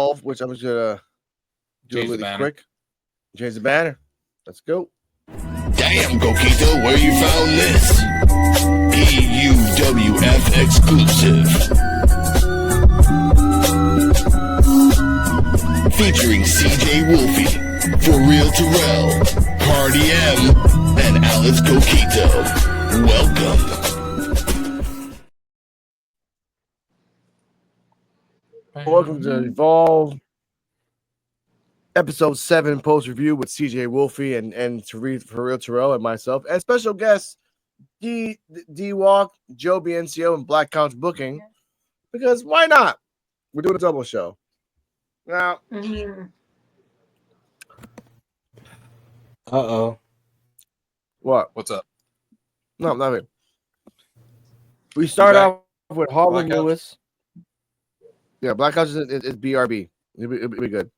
which I'm just gonna do Change the really banner. quick. Change the banner. Let's go. Damn, Coquito, where you found this? EUWF exclusive. Featuring CeeJayWolfy, For-Terrell, Cardi M, and Alex Coquito. Welcome. Welcome to Evolve, episode 7 post review with CeeJayWolfy and For-Terrell and myself, and special guests D Walk, Joe BNCO, and Black Couch Booking. Because why not? We're doing a double show now. What? What's up? No, nothing. We start off with Harlan Black Couch? Lewis. Yeah, Black Couch is BRB. It'll be good.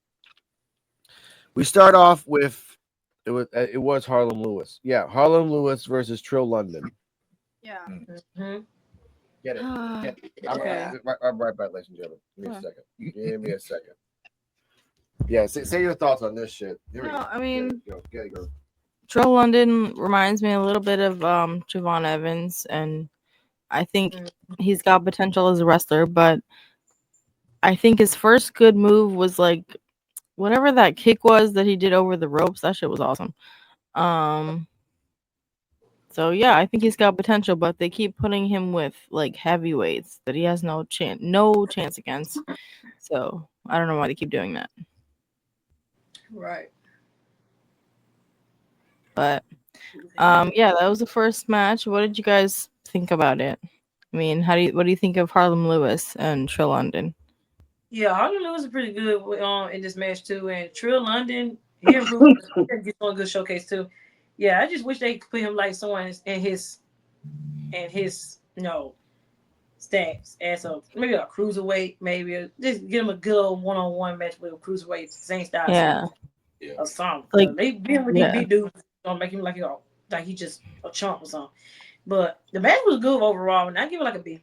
We start off with it was Harlan Lewis. Yeah, Harlan Lewis versus Trill London. Yeah. Get it. Okay. I'm right back, ladies and gentlemen. Give me a second. Yeah, say your thoughts on this shit. Here we No, go. I mean, Get it, go. Trill London reminds me a little bit of Javon Evans, and I think he's got potential as a wrestler, but I think his first good move was like whatever that kick was that he did over the ropes. That shit was awesome. So yeah, I think he's got potential, but they keep putting him with like heavyweights that he has no chance against. So I don't know why they keep doing that. Right. But yeah, that was the first match. What did you guys think about it? I mean, what do you think of Harlan Lewis and Trill London? Yeah, Harlan Lewis is pretty good in this match too, and Trill London he improved. He's doing a good showcase too. Yeah, I just wish they could put him like someone in his stats as maybe a cruiserweight, maybe just give him a good one-on-one match with a cruiserweight, same style. Yeah. Or something. Like, they being with these big dudes don't make him like he just a chump or something. But the match was good overall, and I give it like a B.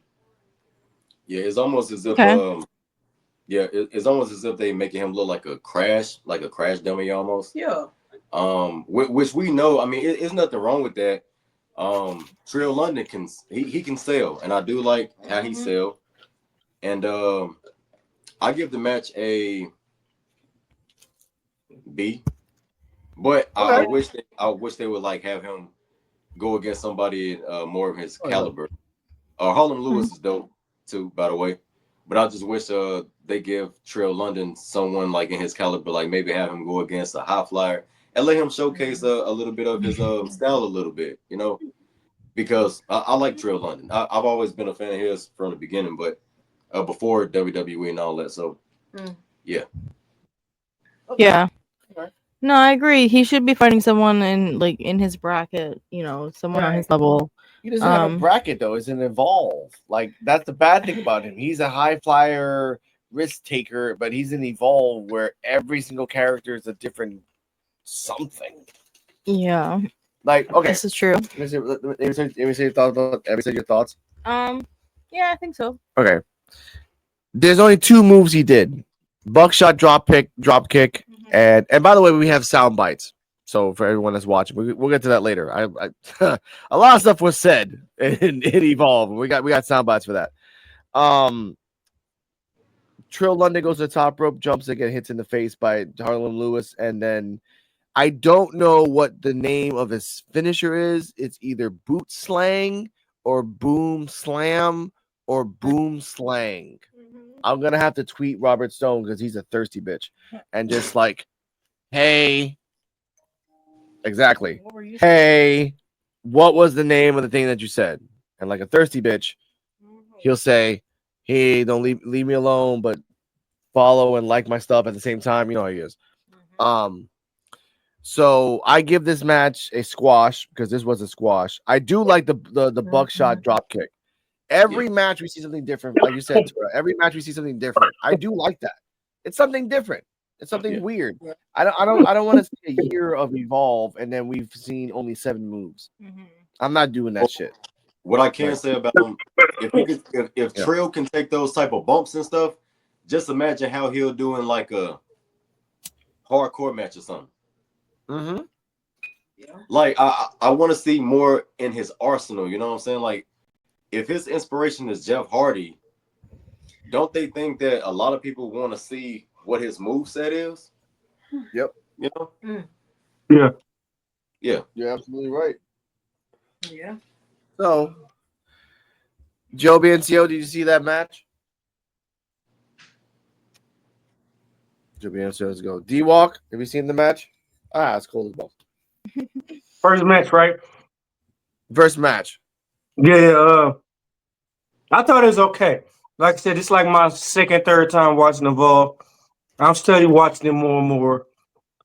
Yeah, it's almost as if it's almost as if they making him look like a crash dummy almost. Yeah. Which we know. I mean, it's nothing wrong with that. Trill London can sell, and I do like how he sell. And I give the match a B. But I wish they would like have him go against somebody more of his caliber. Harlan Lewis is dope too, by the way. But I just wish they give Trill London someone like in his caliber, like maybe have him go against a high flyer and let him showcase a little bit of his style a little bit, you know, because I like Trill London. I've always been a fan of his from the beginning, but before WWE and all that. So, yeah. Yeah. No, I agree. He should be fighting someone in his bracket, you know, someone on his level. He doesn't have a bracket though. It's an Evolve. Like that's the bad thing about him. He's a high flyer, risk taker, but he's an Evolve where every single character is a different something. Yeah. Like okay, this is true. Let me say your thoughts. Your thoughts. Yeah, I think so. Okay. There's only 2 moves he did: buckshot, drop kick, and by the way, we have sound bites. So for everyone that's watching, we'll get to that later. I a lot of stuff was said in Evolve. We got sound bites for that. Trill London goes to the top rope, jumps and gets hits in the face by Harlan Lewis, and then I don't know what the name of his finisher is. It's either boot slang or boom slam or boom slang. I'm gonna have to tweet Robert Stone because he's a thirsty bitch, and just like, hey. Exactly. Hey, what was the name of the thing that you said? And like a thirsty bitch, he'll say, hey, don't leave me alone, but follow and like my stuff at the same time. You know how he is. So I give this match a squash because this was a squash. I do like the buckshot drop kick. Every match we see something different. Like you said, Tara, every match we see something different. I do like that. It's something different. It's something weird. I don't want to see a year of Evolve and then we've seen only 7 moves. I'm not doing that shit. What I can say about him, if Trill can take those type of bumps and stuff, just imagine how he'll do in like a hardcore match or something. Mm-hmm. Yeah. Like I want to see more in his arsenal. You know what I'm saying? Like if his inspiration is Jeff Hardy, don't they think that a lot of people want to see what his moveset is? Yep. You know? Yeah. Yeah. You're absolutely right. Yeah. So, Joe BNCO, did you see that match? Joe BNCO, let's go. D-Walk, have you seen the match? Ah, it's cold as balls. First match, right? First match. Yeah. I thought it was okay. Like I said, it's like my second, third time watching Evolve. I'm steady watching it more and more.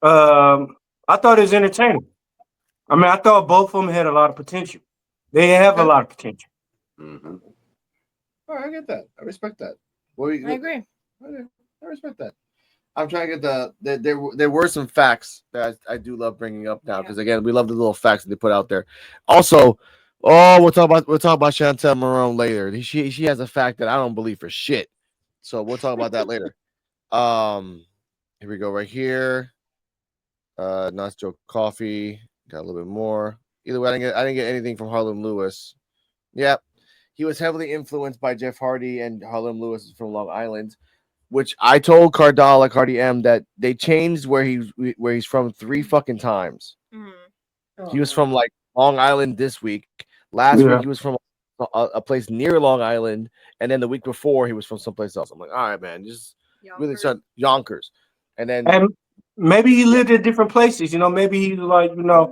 I thought it was entertaining. I mean, I thought both of them had a lot of potential. They have a lot of potential. Mm-hmm. All right, I get that. I respect that. What I agree. Okay, I respect that. I'm trying to get there were some facts that I do love bringing up now because again we love the little facts that they put out there. Also, we'll talk about Chantel Marone later. She has a fact that I don't believe for shit. So we'll talk about that later. Here we go right here. Nuts Joe Coffee got a little bit more. Either way, I didn't get anything from Harlem Lewis. Yep. He was heavily influenced by Jeff Hardy and Harlem Lewis from Long Island, which I told Cardala, Cardi M, that they changed where he's from 3 fucking times. Mm-hmm. He was from like Long Island this week. Last Yeah. week he was from a place near Long Island, and then the week before he was from someplace else. I'm like, all right, man, just really start Yonkers, and then And maybe he lived in different places. You know, maybe he's like, like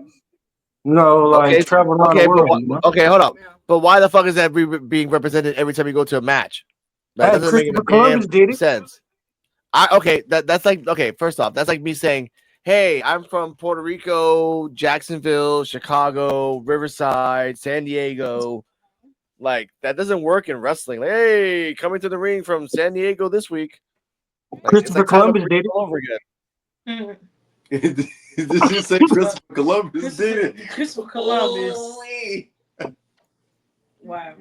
traveling around the world. You know? Okay, hold up. But why the fuck is that being represented every time you go to a match? That Hey, doesn't make any Christopher Columbus did it. sense. That's like first off, that's like me saying, hey, I'm from Puerto Rico, Jacksonville, Chicago, Riverside, San Diego. Like that doesn't work in wrestling. Like, hey, coming to the ring from San Diego this week. Like, Christopher Columbus did it. all over again. Mhm. Did you say Christopher Columbus did it? Christopher Columbus. Wow.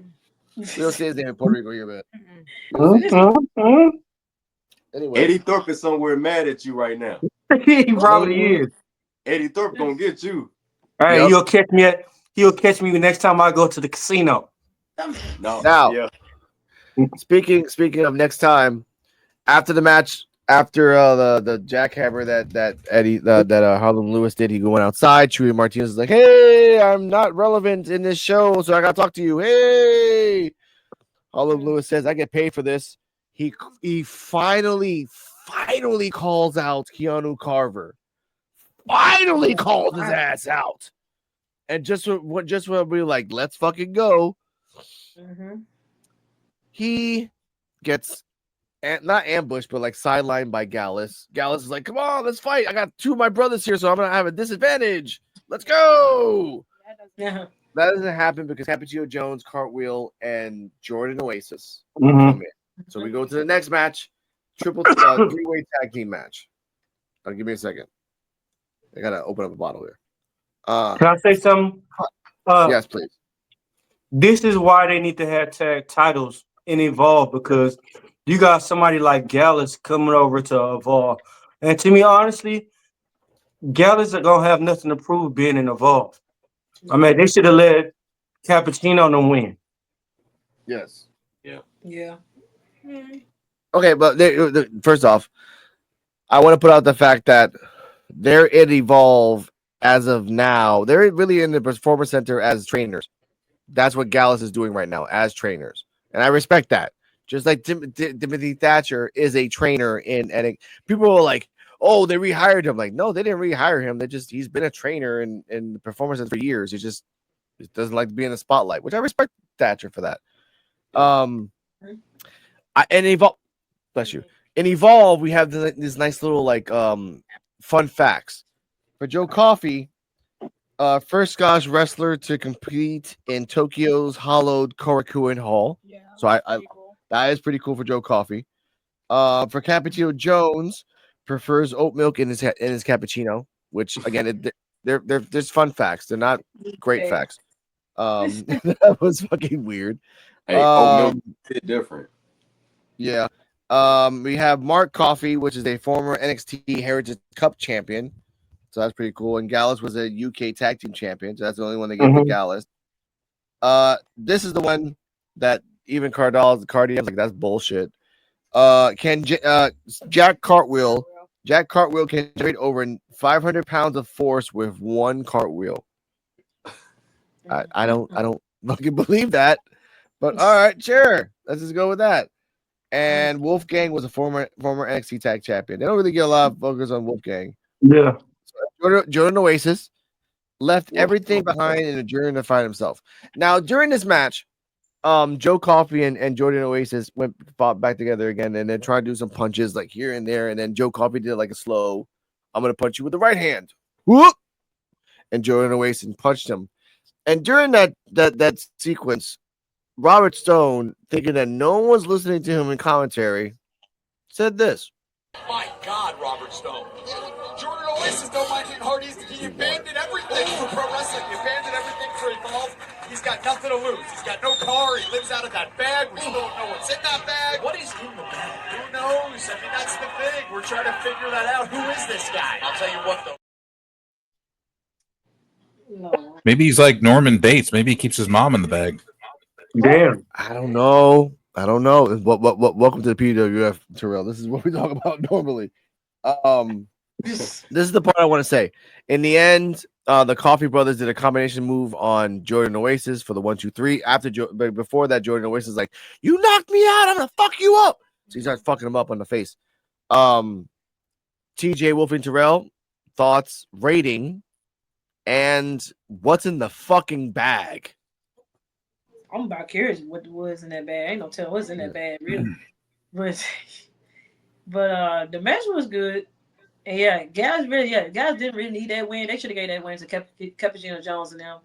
We don't say his name in Puerto Rico here, man. Anyway, Eddie Thorpe is somewhere mad at you right now. He probably is. Eddie Thorpe gonna get you. Hey, Yep. He'll catch me the next time I go to the casino. No. Now, Yeah. speaking of next time, after the match, after the jackhammer that Eddie that Harlem Lewis did, he went outside. Chewy Martinez is like, "Hey, I'm not relevant in this show, so I gotta talk to you." Hey, Harlem Lewis says, "I get paid for this." He finally calls out Keanu Carver. Finally calls his ass out, and just when we like, let's fucking go. Mm-hmm. He gets not ambushed, but like sidelined by Gallus. Gallus is like, "Come on, let's fight! I got 2 of my brothers here, so I'm gonna have a disadvantage. Let's go!" Yeah. That doesn't happen because Cappuccino Jones, Cartwheel, and Jordan Oasis Mhm. come in. So we go to the next match, triple 3-way tag team match. Give me a second. I gotta open up a bottle here. Can I say something? Yes, please. This is why they need to have tag titles in Evolve, because you got somebody like Gallus coming over to Evolve. And to me, honestly, Gallus are gonna have nothing to prove being in Evolve. I mean, they should have let Cappuccino them win. Yes. Yeah. Okay, but first off, I want to put out the fact that they're in Evolve as of now. They're really in the Performance Center as trainers. That's what Gallus is doing right now as trainers, and I respect that. Just like Timothy Thatcher is a trainer and people are like, "Oh, they rehired him." Like, no, they didn't rehire him. He's been a trainer in the Performance Center for years. He just doesn't like to be in the spotlight, which I respect Thatcher for that. And Evolve, bless you. In Evolve, we have this nice little like fun facts for Joe Coffey. First Scottish wrestler to compete in Tokyo's hollowed Korakuen Hall. Yeah, so I cool. That is pretty cool for Joe Coffey. For Cappuccino Jones, prefers oat milk in his cappuccino, which again, there's fun facts. They're not great facts. That was fucking weird. Hey, oat milk is different. Yeah. We have Mark Coffey, which is a former NXT Heritage Cup champion. So that's pretty cool. And Gallus was a UK Tag Team champion. So that's the only one they gave to Gallus. This is the one that even Cardi was like, that's bullshit. Jack Cartwheel can generate over 500 pounds of force with one cartwheel. I don't fucking believe that. But all right, sure. Let's just go with that. And Wolfgang was a former NXT Tag Champion. They don't really get a lot of focus on Wolfgang. Yeah. So Jordan Oasis left everything behind in a journey to find himself. Now, during this match, Joe Coffey and Jordan Oasis fought back together again, and then tried to do some punches like here and there. And then Joe Coffey did like a slow, I'm gonna punch you with the right hand. Whoop! And Jordan Oasis punched him. And during that sequence, Robert Stone, thinking that no one was listening to him in commentary, said this. My God, Robert Stone. Jordan Oasis don't mind hitting hard. He abandoned everything for pro wrestling. He abandoned everything for Evolve. He's got nothing to lose. He's got no car. He lives out of that bag. We still don't know what's in that bag. What is in the bag? Who knows? I mean, that's the thing. We're trying to figure that out. Who is this guy? I'll tell you what, though. No. Maybe he's like Norman Bates. Maybe he keeps his mom in the bag. Damn. I don't know. Welcome to the PWF, Terrell. This is what we talk about normally. This is the part I want to say. In the end, the Coffey brothers did a combination move on Jordan Oasis for the 1-2-3. But before that, Jordan Oasis is like, "You knocked me out. I'm gonna fuck you up." So he starts fucking him up on the face. CeeJayWolfy and Terrell, thoughts, rating, and what's in the fucking bag? I'm about curious what was in that bag. Ain't no telling what's in that bag, really. But the match was good. And yeah, guys didn't really need that win. They should have gave that win to Cappuccino Jones and them.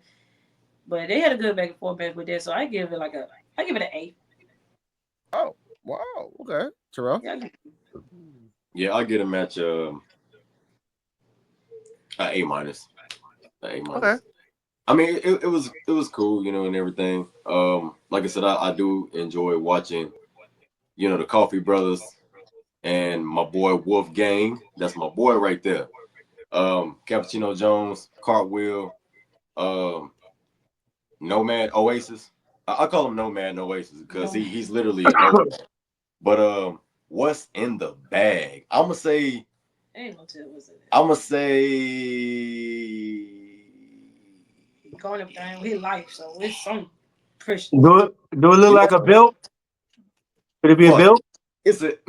But they had a good back and forth match with that, so I give it an A. Oh, wow. Okay. Terrell? Yeah, I'll get a match A-. A-. Okay. I mean, it was cool, you know, and everything. Like I said, I do enjoy watching, you know, the Coffey brothers and my boy Wolfgang. That's my boy right there. Cappuccino Jones, Cartwheel, Nomad Oasis. I call him Nomad Oasis because he's literally a nomad. But what's in the bag? I'm gonna say. Ain't no tell what's in it. I'm gonna say. Going up there with his life, so it's some precious. Do it look like a belt? Could it be a belt? It's a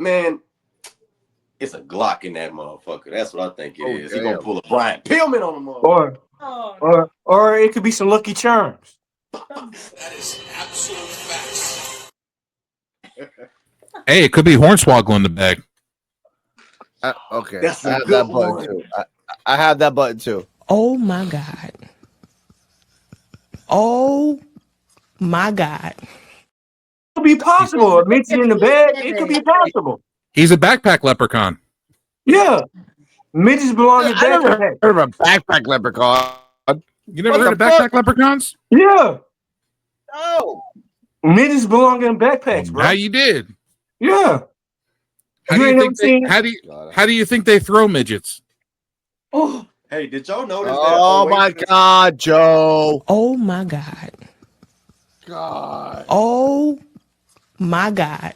Glock in that motherfucker. That's what I think it is. He gonna pull a Brian Pillman on the motherfucker. Or it could be some Lucky Charms. That is absolute facts. Hey, it could be Hornswoggle in the bag. Okay. That's I have that button too. I have that button too. Oh my God. Oh my God. It could be possible. Mix it in the bag. It could be possible. He's a backpack leprechaun. Yeah. Midgets belong in I never backpacks. heard of a backpack leprechaun. You never heard of backpack leprechauns? Yeah. No. Midgets belong in backpacks, bro. Now you did. Yeah. How do you think they throw midgets? Oh. Hey, did y'all notice that? Oh my God, Joe. Oh my God. God. Oh my God.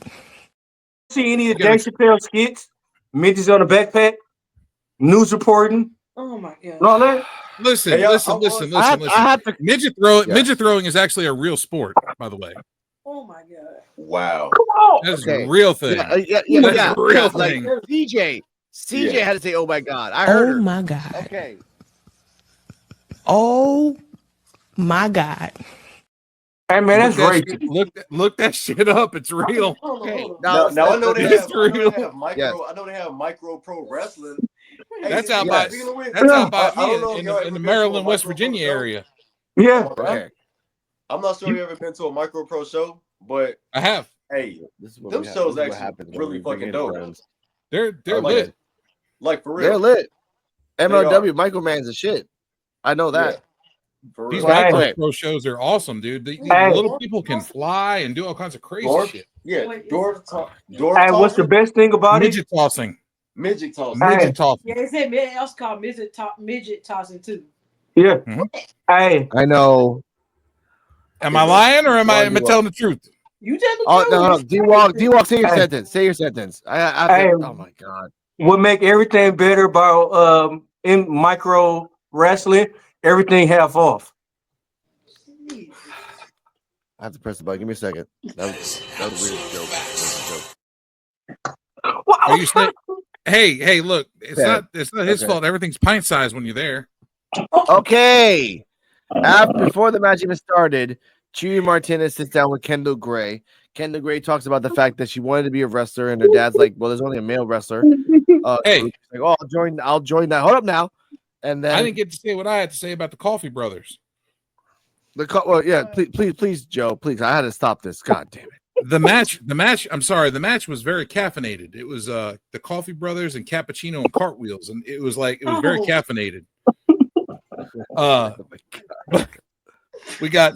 See any of Dave Chappelle skits? Midgets on a backpack? News reporting? Oh my God. All that? Listen. Midget throwing is actually a real sport, by the way. Oh my God. Wow. Come on. That's a real thing. Yeah. a real like thing. CJ had to say, "Oh my God." I heard her. Oh my God. Okay. Oh my God. Hey man, that's racist. Look that shit up. It's real. Okay. Now I know they have. I know they have micro pro wrestling. Hey, That's out by me in the Maryland, West Virginia area. Yeah. Okay. I'm not sure you ever been to a micro pro show, but I have. Hey, This is what them shows actually really fucking dope. They're like lit. Like for real. They're lit. MLW Michael Man's a shit. I know that. These real. Nitro Pro shows are awesome, dude. These little people can fly and do all kinds of crazy shit. Yeah, dwarf Hey, what's the tossing? best thing about Midget tossing. Midget tossing. Midget tossing. Yeah, it's also called midget tossing too. Yeah. Mhm. Hey, I know. Am I lying or am I telling the truth? You tell the Oh truth. no, D-Walk, say your Hey. sentence. Say your sentence. Hey. Oh my god. what make everything better about in micro wrestling? Everything half off. I have to press the button. Give me a second. That was a weird joke. Are you saying? Hey, look, it's Yeah. not his fault. Everything's pint sized when you're there. Okay. Before the match even started, Chewy Martinez sits down with Kendall Gray. Kendall Gray talks about the fact that she wanted to be a wrestler, and her dad's like, "Well, there's only a male wrestler." Hey, she's like, "Oh, I'll join that." Hold up now, and then I didn't get to say what I had to say about the Coffee Brothers. Please, Joe, please. I had to stop this. God damn it. The match. I'm sorry. The match was very caffeinated. It was the Coffee Brothers and cappuccino and cartwheels, and it was very caffeinated. We got.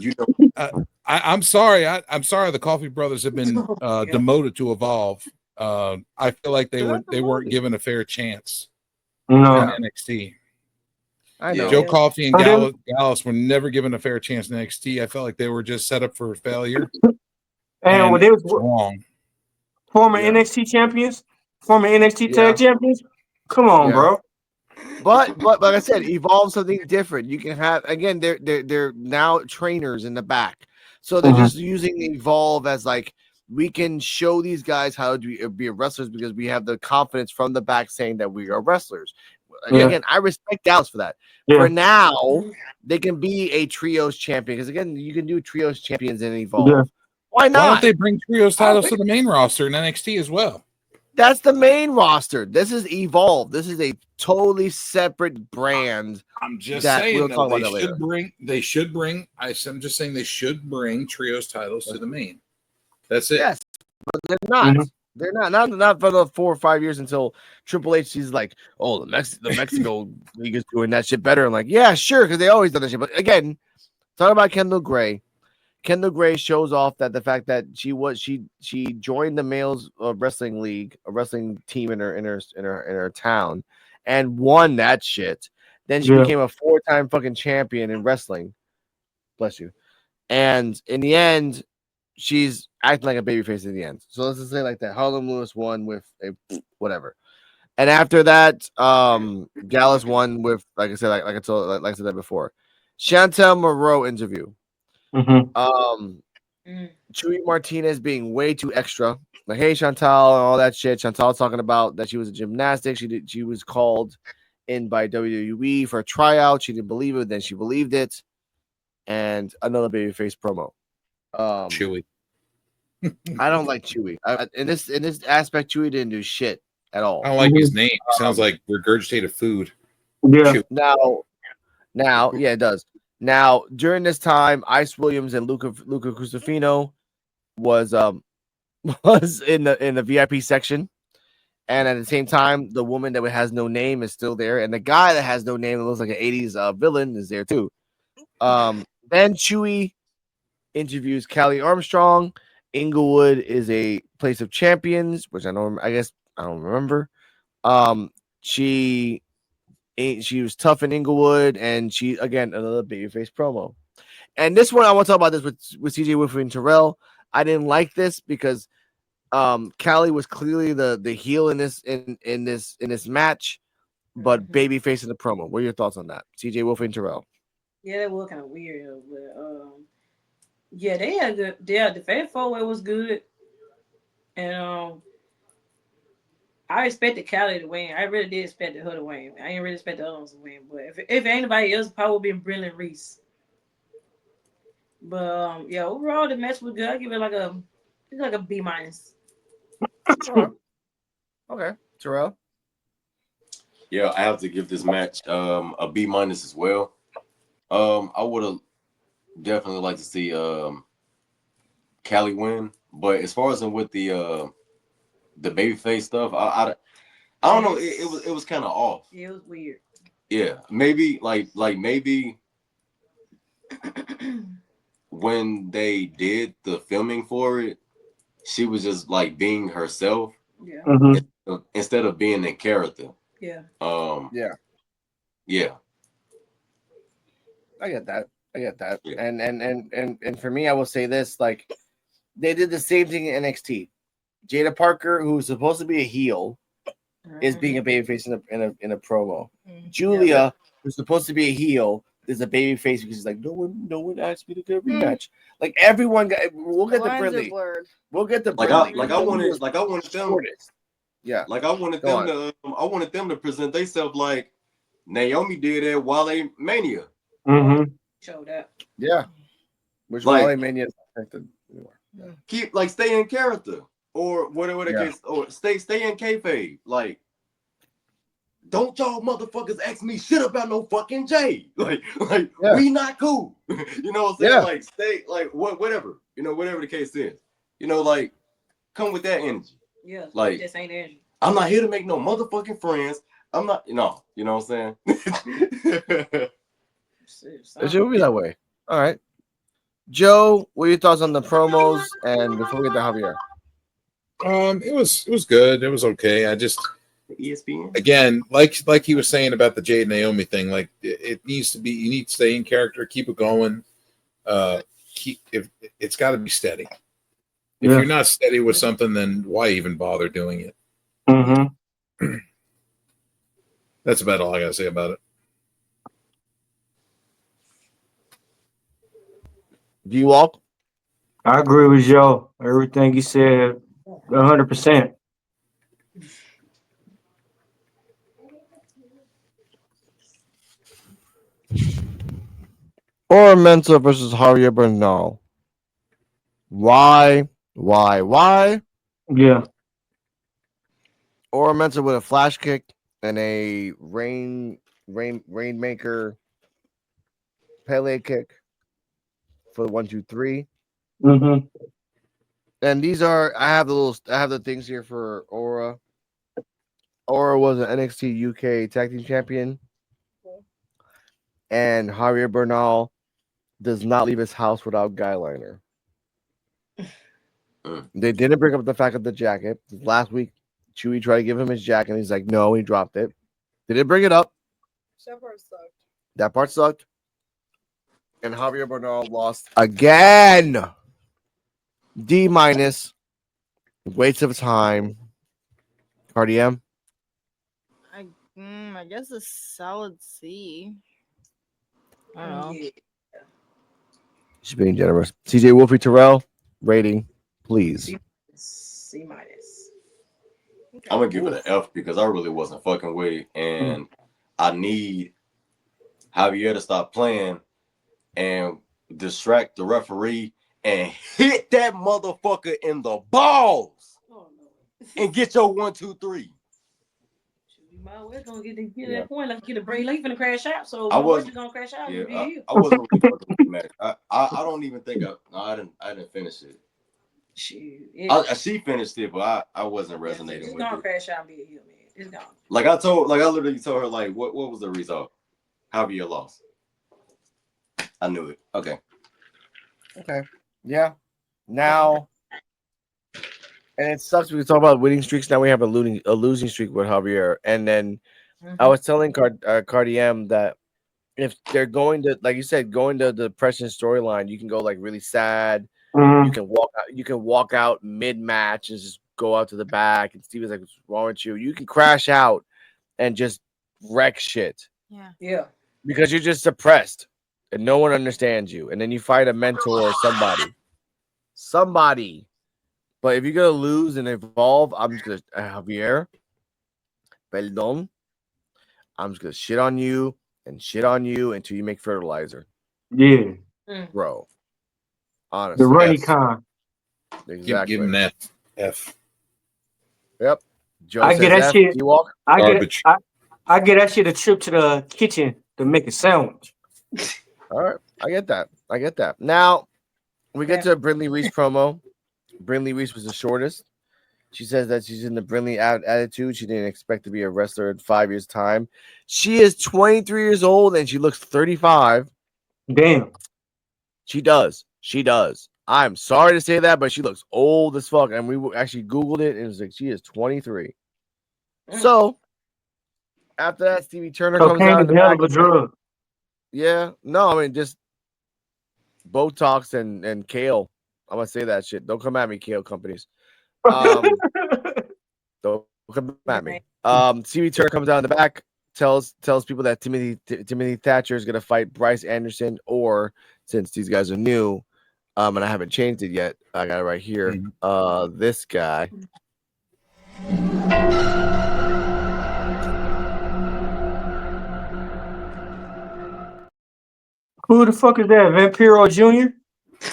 I'm sorry. I'm sorry. The Coffee Brothers have been demoted to Evolve. I feel like they weren't given a fair chance in NXT. I know. Joe Coffey and Gallus were never given a fair chance in NXT. I felt like they were just set up for failure. And when they was wrong. Former NXT champions, former NXT tag champions. Come on, bro. But like I said, evolve something different. You can have again. They're now trainers in the back, so they're just using evolve as like we can show these guys how to be wrestlers because we have the confidence from the back saying that we are wrestlers. Again, I respect Dallas for that. For now, they can be a trios champion because again, you can do trios champions in evolve. Why not? Why don't they bring trios titles to the main roster in NXT as well? That's the main roster. This is Evolve. This is a totally separate brand. I'm just saying we'll talk about that later. I'm just saying they should bring trios titles to the main. That's it. Yes, but they're not. They're not for the 4 or 5 years until Triple H is like, oh, the Mexico League is doing that shit better. I'm like, yeah, sure, because they always done that shit. But again, talking about Kendall Gray. Kendall Gray shows off that the fact that she joined the males wrestling league, a wrestling team in her town, and won that shit. Then she became a 4-time fucking champion in wrestling. Bless you. And in the end, she's acting like a babyface in the end. So let's just say like that. Harlem Lewis won with a whatever. And after that, Gallus won with like I said I said that before. Chantel Moreau interview. Chewy Martinez being way too extra. Like, hey, Chantal, and all that shit. Chantal talking about that she was a gymnastic. She was called in by WWE for a tryout. She didn't believe it, then she believed it. And another babyface promo. Chewy. I don't like Chewy. In this aspect, Chewy didn't do shit at all. I don't like his name. It sounds like regurgitated food. Yeah. Now, yeah, it does. Now, during this time, Ice Williams and Luca Crusifino was in the VIP section, and at the same time, the woman that has no name is still there, and the guy that has no name that looks like an '80s villain is there too. Then Chewy interviews Callie Armstrong. Inglewood is a place of champions, which I guess I don't remember. She was tough in Inglewood, and she again another babyface promo. And this one I want to talk about this with CeeJayWolfy and Terrell. I didn't like this because Callie was clearly the heel in this match, but babyface in the promo. What are your thoughts on that, CeeJayWolfy and Terrell? Yeah, that was kind of weird, but yeah, they had good. Yeah, the Fatal 4-Way was good, and I expected Callie to win. I really did expect her to win. I didn't really expect the other ones to win. But if anybody else, probably would have been Brilliant Reese. But yeah, overall the match was good. I give it like a B-. Okay, Terrell. Yeah, I have to give this match a B- as well. I would have definitely liked to see Callie win, but as far as with the babyface stuff, I don't know. It was kind of off. Yeah, it was weird. Yeah, maybe maybe when they did the filming for it, she was just like being herself. Yeah. Instead of being in character. Yeah. Yeah. Yeah. I get that. Yeah. And for me, I will say this: like, they did the same thing in NXT. Jada Parker, who's supposed to be a heel, is being a babyface in a promo. Julia, who's supposed to be a heel, is a babyface because she's like, no one asked me to get a rematch. Like everyone got, we'll get the Brinley. We'll get the Brinley. I wanted them. Shortest. Yeah. Like I wanted them to present themselves like Naomi did at Wale Mania. Show that. Yeah. Which like, Wale Mania is not affected anymore. Yeah. Keep like stay in character or whatever the case, or stay in kayfabe. Like, don't y'all motherfuckers ask me shit about no fucking Jay. Like we not cool. You know what I'm saying? Yeah. Like stay like whatever. You know, whatever the case is. You know, like come with that energy. Yeah. Like this ain't energy. I'm not here to make no motherfucking friends. I'm not, you know what I'm saying? It should be that way. All right. Joe, what are your thoughts on the promos? And before we get to Javier. It was good. It was okay. I just ESPN again, like he was saying about the Jade Naomi thing, like it needs to be, you need to stay in character, keep it going. If it's got to be steady. If you're not steady with something, then why even bother doing it? That's about all I gotta say about it. Do you walk? I agree with Joe. Everything he said, 100%. Or Mensa versus Javier Bernal. Why? Yeah. Or Mensa with a flash kick and a Rainmaker Pele kick for the 1, 2, 3. And these are I have the things here for Aura. Aura was an NXT UK Tag Team Champion. And Javier Bernal does not leave his house without guyliner. They didn't bring up the fact of the jacket. Last week, Chewy tried to give him his jacket, and he's like, no, he dropped it. They didn't bring it up. That part sucked. And Javier Bernal lost again. D-. Waste of time. Cardi M. I guess a solid C. I don't know. She's being generous. CeeJayWolfy Terrell, rating, please. C-. I'm gonna give it an F because I really wasn't fucking with it, and I need Javier to stop playing and distract the referee and hit that motherfucker in the balls and get your 1, 2, 3. We're gonna get that point. Let's get a break. Like, finna crash out. So I wasn't gonna crash out. Yeah, I wasn't really fucking with the match. I don't even think I didn't finish it. She finished it, but I wasn't resonating with it. It's gonna crash out and be a heel, man. It's gone. I literally told her, like, what was the result? Javier lost. I knew it. Okay. Yeah. Now, and it sucks. We talk about winning streaks. Now we have a losing streak with Javier. And then I was telling Cardi M that if they're going to, like you said, going to the depression storyline, you can go like really sad. You can walk out mid-match and just go out to the back. And Steve is like, "What's wrong with you?" You can crash out and just wreck shit. Yeah. Because you're just depressed and no one understands you. And then you find a mentor or somebody. But if you're gonna lose and evolve, I'm just gonna Javier. Perdón. I'm just gonna shit on you until you make fertilizer. Yeah. Bro. Honestly. The runny con. Exactly. Give him that F. Yep. Joe I get that F. shit. Walk. I get that shit a trip to the kitchen to make a sandwich. All right. I get that. Now we get to a Brinley Reese promo. Brinley Reese was the shortest. She says that she's in the Brinley attitude. She didn't expect to be a wrestler in 5 years' time. She is 23 years old and she looks 35. Damn. She does. She does. I'm sorry to say that, but she looks old as fuck. And we actually Googled it, and it was like she is 23. So after that, Stevie Turner comes Cocaine out. is a hell of a drug. Yeah, no, I mean just Botox and kale. I'm gonna say that shit. Don't come at me, kale companies. Don't come at me. Stevie Turner comes out in the back, tells people that Timothy Thatcher is gonna fight Bryce Anderson, or since these guys are new, and I haven't changed it yet, I got it right here. This guy. Who the fuck is that? Vampiro Jr.?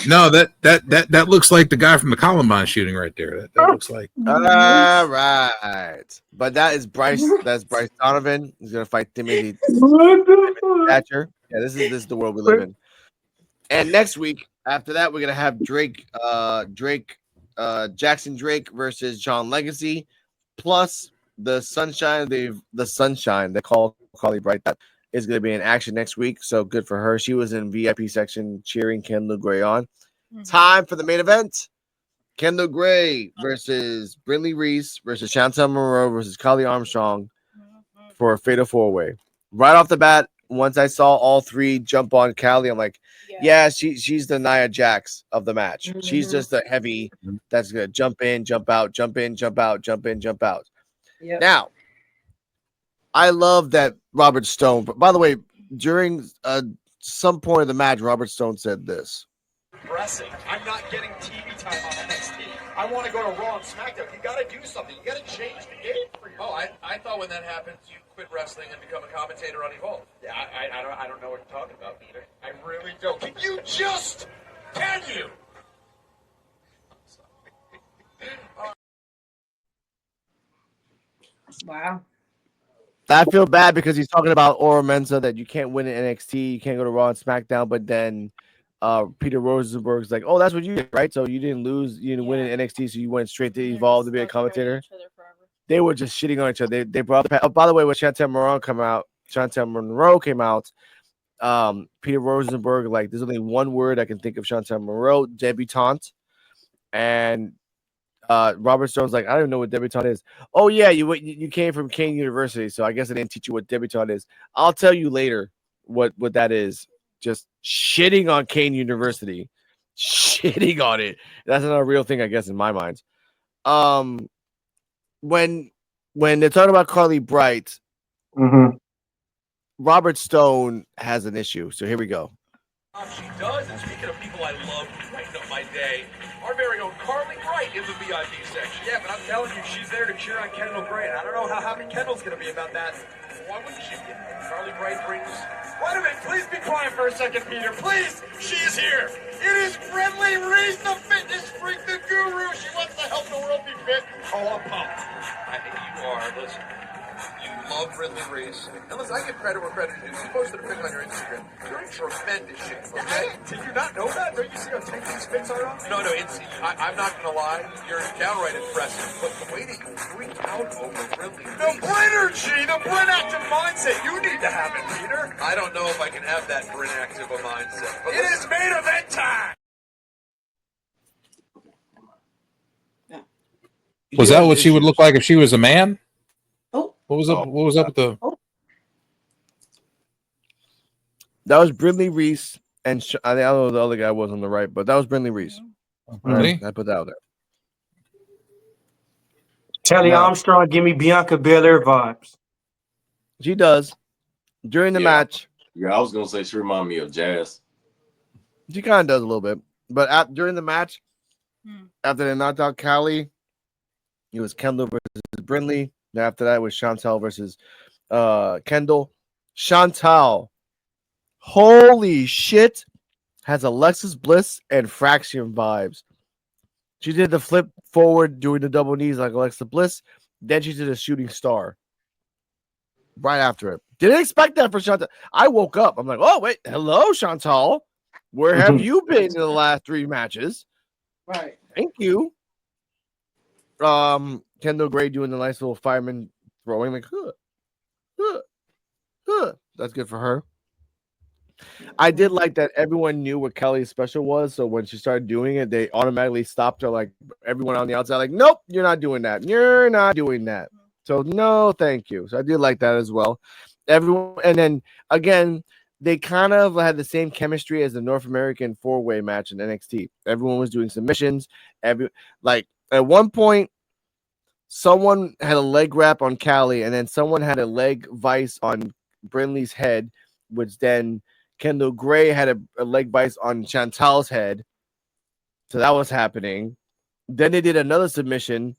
No, that looks like the guy from the Columbine shooting right there. That looks like. All right, but that is Bryce. That's Bryce Donovan. He's gonna fight Timothy Thatcher. Yeah, this is the world we live in. And next week, after that, we're gonna have Jackson Drake versus John Legacy, plus the Sunshine. The Sunshine. They call Carly Bright. That is gonna be in action next week. So good for her. She was in VIP section cheering Kendall Gray on. Time for the main event. Kendall Gray versus Brinley Reese versus Chantel Monroe versus Kylie Armstrong for a fatal four-way. Right off the bat, once I saw all three jump on Kylie, I'm like, yeah, she's the Nia Jax of the match. She's just a heavy that's gonna jump in, jump out, jump in, jump out, jump in, jump out. Yep. Now, I love that Robert Stone. By the way, during some point of the match, Robert Stone said this. Pressing. I'm not getting TV time on NXT. I want to go to Raw and SmackDown. You got to do something. You got to change the game for you. Oh, I thought when that happens, you quit wrestling and become a commentator on Evolve. Yeah, I don't know what you're talking about, Peter. I really don't. Can you just? Can you? Wow. I feel bad because he's talking about Oro Mensa that you can't win in NXT, you can't go to Raw and SmackDown, but then Peter Rosenberg's like, oh, that's what you did, right? So you didn't lose, you didn't win in NXT, so you went straight to Evolve to be a commentator. They were just shitting on each other. They brought the by the way, when Chantel Monroe came out, Peter Rosenberg, like, there's only one word I can think of Chantel Monroe, debutante. And Robert Stone's like, I don't even know what debutante is. Oh yeah, you came from Kane University, so I guess I didn't teach you what debutante is. I'll tell you later what that is. Just shitting on Kane University, shitting on it. That's not a real thing, I guess, in my mind. When they're talking about Carly Bright, Robert Stone has an issue. So here we go. She does, and speaking of people I love to brighten up my day, our very own Carly Bright in the VIP section. Yeah, but I'm telling you, she's there to cheer on Kendall Gray. I don't know how happy Kendall's going to be about that. Why wouldn't she be? Carly Bright brings... Wait a minute, please be quiet for a second, Peter. Please, she is here. It is Brinley Reese, the fitness freak, the guru. She wants to help the world be fit. Oh, I'm pumped. I think you are. Listen. You love Brinley Reese. And listen, I give credit where credit is due. You posted a pic on your Instagram. You're in tremendous shape, okay? Did you not know that? Don't you see how tight these fits are on? No, I'm not going to lie. You're downright impressive. But the way that you freak out over Brinley Reese. The Brinergy, the Brin active mindset. You need to have it, Peter. I don't know if I can have that Brin active a mindset. But it is main event time! Was that what she would look like if she was a man? Oh. What was up? What was up with the? That was Brinley Reese, and I don't know who the other guy was on the right, but that was Brinley Reese. Right, I put that out there. Kelly Armstrong, give me Bianca Belair vibes. She does. During the match. Yeah, I was gonna say she reminded me of Jazz. She kind of does a little bit, but during the match, after they knocked out Callie, it was Kendall versus Brinley. After that was Chantel versus Kendall. Chantel, holy shit, has Alexis Bliss and Fraction vibes. She did the flip forward doing the double knees like Alexa Bliss. Then she did a shooting star right after it. Didn't expect that for Chantel. I woke up. I'm like, oh, wait. Hello, Chantel. Where have you been in the last 3 matches? Right. Thank you. Kendall Gray doing the nice little fireman throwing, like, huh. That's good for her. I did like that everyone knew what Kelly's special was, so when she started doing it, they automatically stopped her. Like everyone on the outside, like, nope, you're not doing that. You're not doing that. So no, thank you. So I did like that as well. Everyone, and then again, they kind of had the same chemistry as the North American 4-way match in NXT. Everyone was doing submissions. Like at one point, someone had a leg wrap on Callie, and then someone had a leg vice on Brinley's head, which then Kendall Gray had a leg vice on Chantal's head. So that was happening. Then they did another submission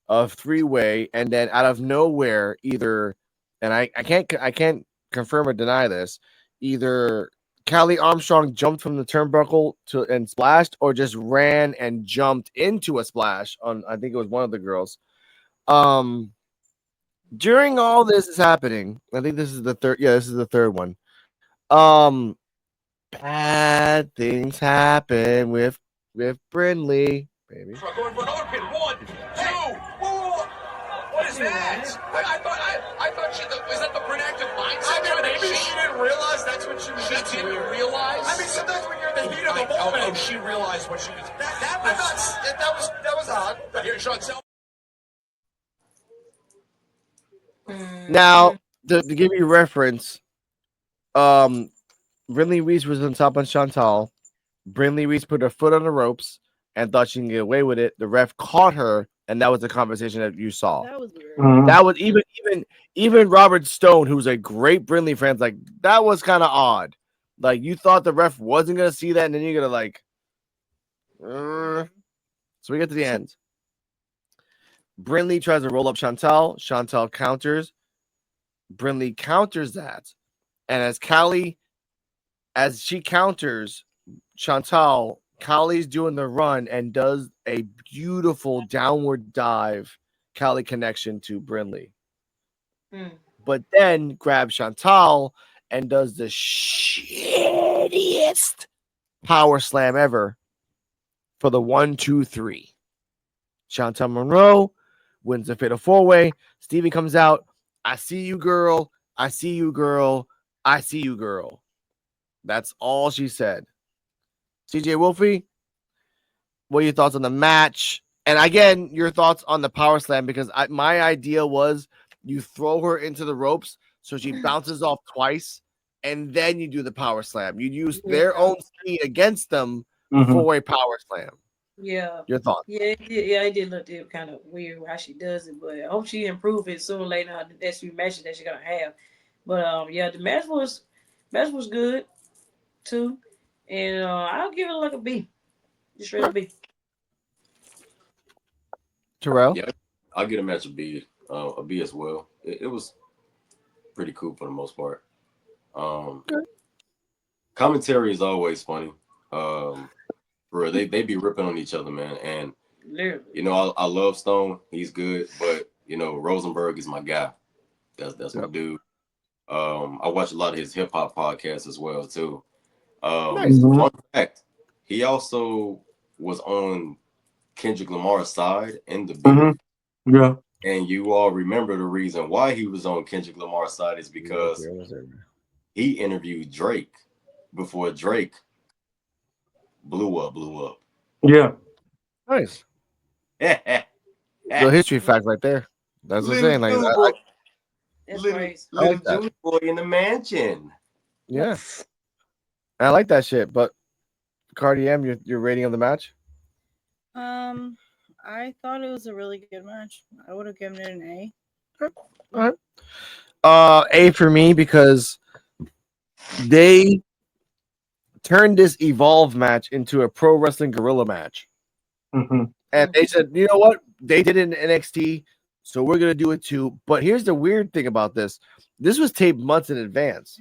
of 3-way, and then out of nowhere, either, and I can't confirm or deny this, either Callie Armstrong jumped from the turnbuckle and splashed, or just ran and jumped into a splash on, I think it was one of the girls. During all this is happening, I think this is the third. Yeah, this is the third one. Bad things happen with Brindley, baby. Going for another pin. 1, 2. Whoa. What is that? I thought she was that the predictive mindset. I mean, maybe she didn't realize that's what she was. She didn't realize. I mean, sometimes when you're in the heat of the moment, oh, she realized what she was. That was odd. But here, Sean Selby. Now, to give you reference, Brinley Reese was on top of Chantal. Brinley Reese put her foot on the ropes and thought she can get away with it. The ref caught her, and that was the conversation that you saw. That was weird. That was even Robert Stone, who's a great Brinley fan, like, that was kind of odd. Like, you thought the ref wasn't gonna see that, and then you're gonna like. So we get to the end. Brinley tries to roll up Chantal. Chantal counters. Brinley counters that. And as she counters Chantal, Callie's doing the run and does a beautiful downward dive Callie connection to Brinley. But then grabs Chantal and does the shittiest power slam ever for the 1, 2, 3. Chantal Monroe wins the fatal 4-way. Stevie comes out. I see you, girl. I see you, girl. I see you, girl. That's all she said. CeeJayWolfy, what are your thoughts on the match? And again, your thoughts on the power slam, because my idea was you throw her into the ropes so she bounces off twice, and then you do the power slam. You use their own speed against them for a power slam. Yeah. Your thoughts? Yeah, it did look kind of weird how she does it, but I hope she improves it sooner or later. That's few matches that she's gonna have. But yeah, the match was good too, and I'll give it like a B, just straight up B. Terrell? Yeah, I'll give a match a B as well. It was pretty cool for the most part. Commentary is always funny. Bro, they be ripping on each other, man. And you know, I love Stone. He's good, but you know, Rosenberg is my guy. That's my dude. I watch a lot of his hip hop podcasts as well too. Fun fact: he also was on Kendrick Lamar's side in the beat. Yeah. And you all remember the reason why he was on Kendrick Lamar's side is because he interviewed Drake before Drake blew up. Yeah. Nice. Little history fact right there. That's what I'm saying. Like, That's crazy. Little Junior boy in the mansion. Yeah. I like that shit. But Cardi M, your rating of the match? I thought it was a really good match. I would have given it an A. All right. A for me, because they turned this Evolve match into a pro wrestling guerrilla match. And they said, you know what? They did it in NXT, so we're going to do it too. But here's the weird thing about this. This was taped months in advance.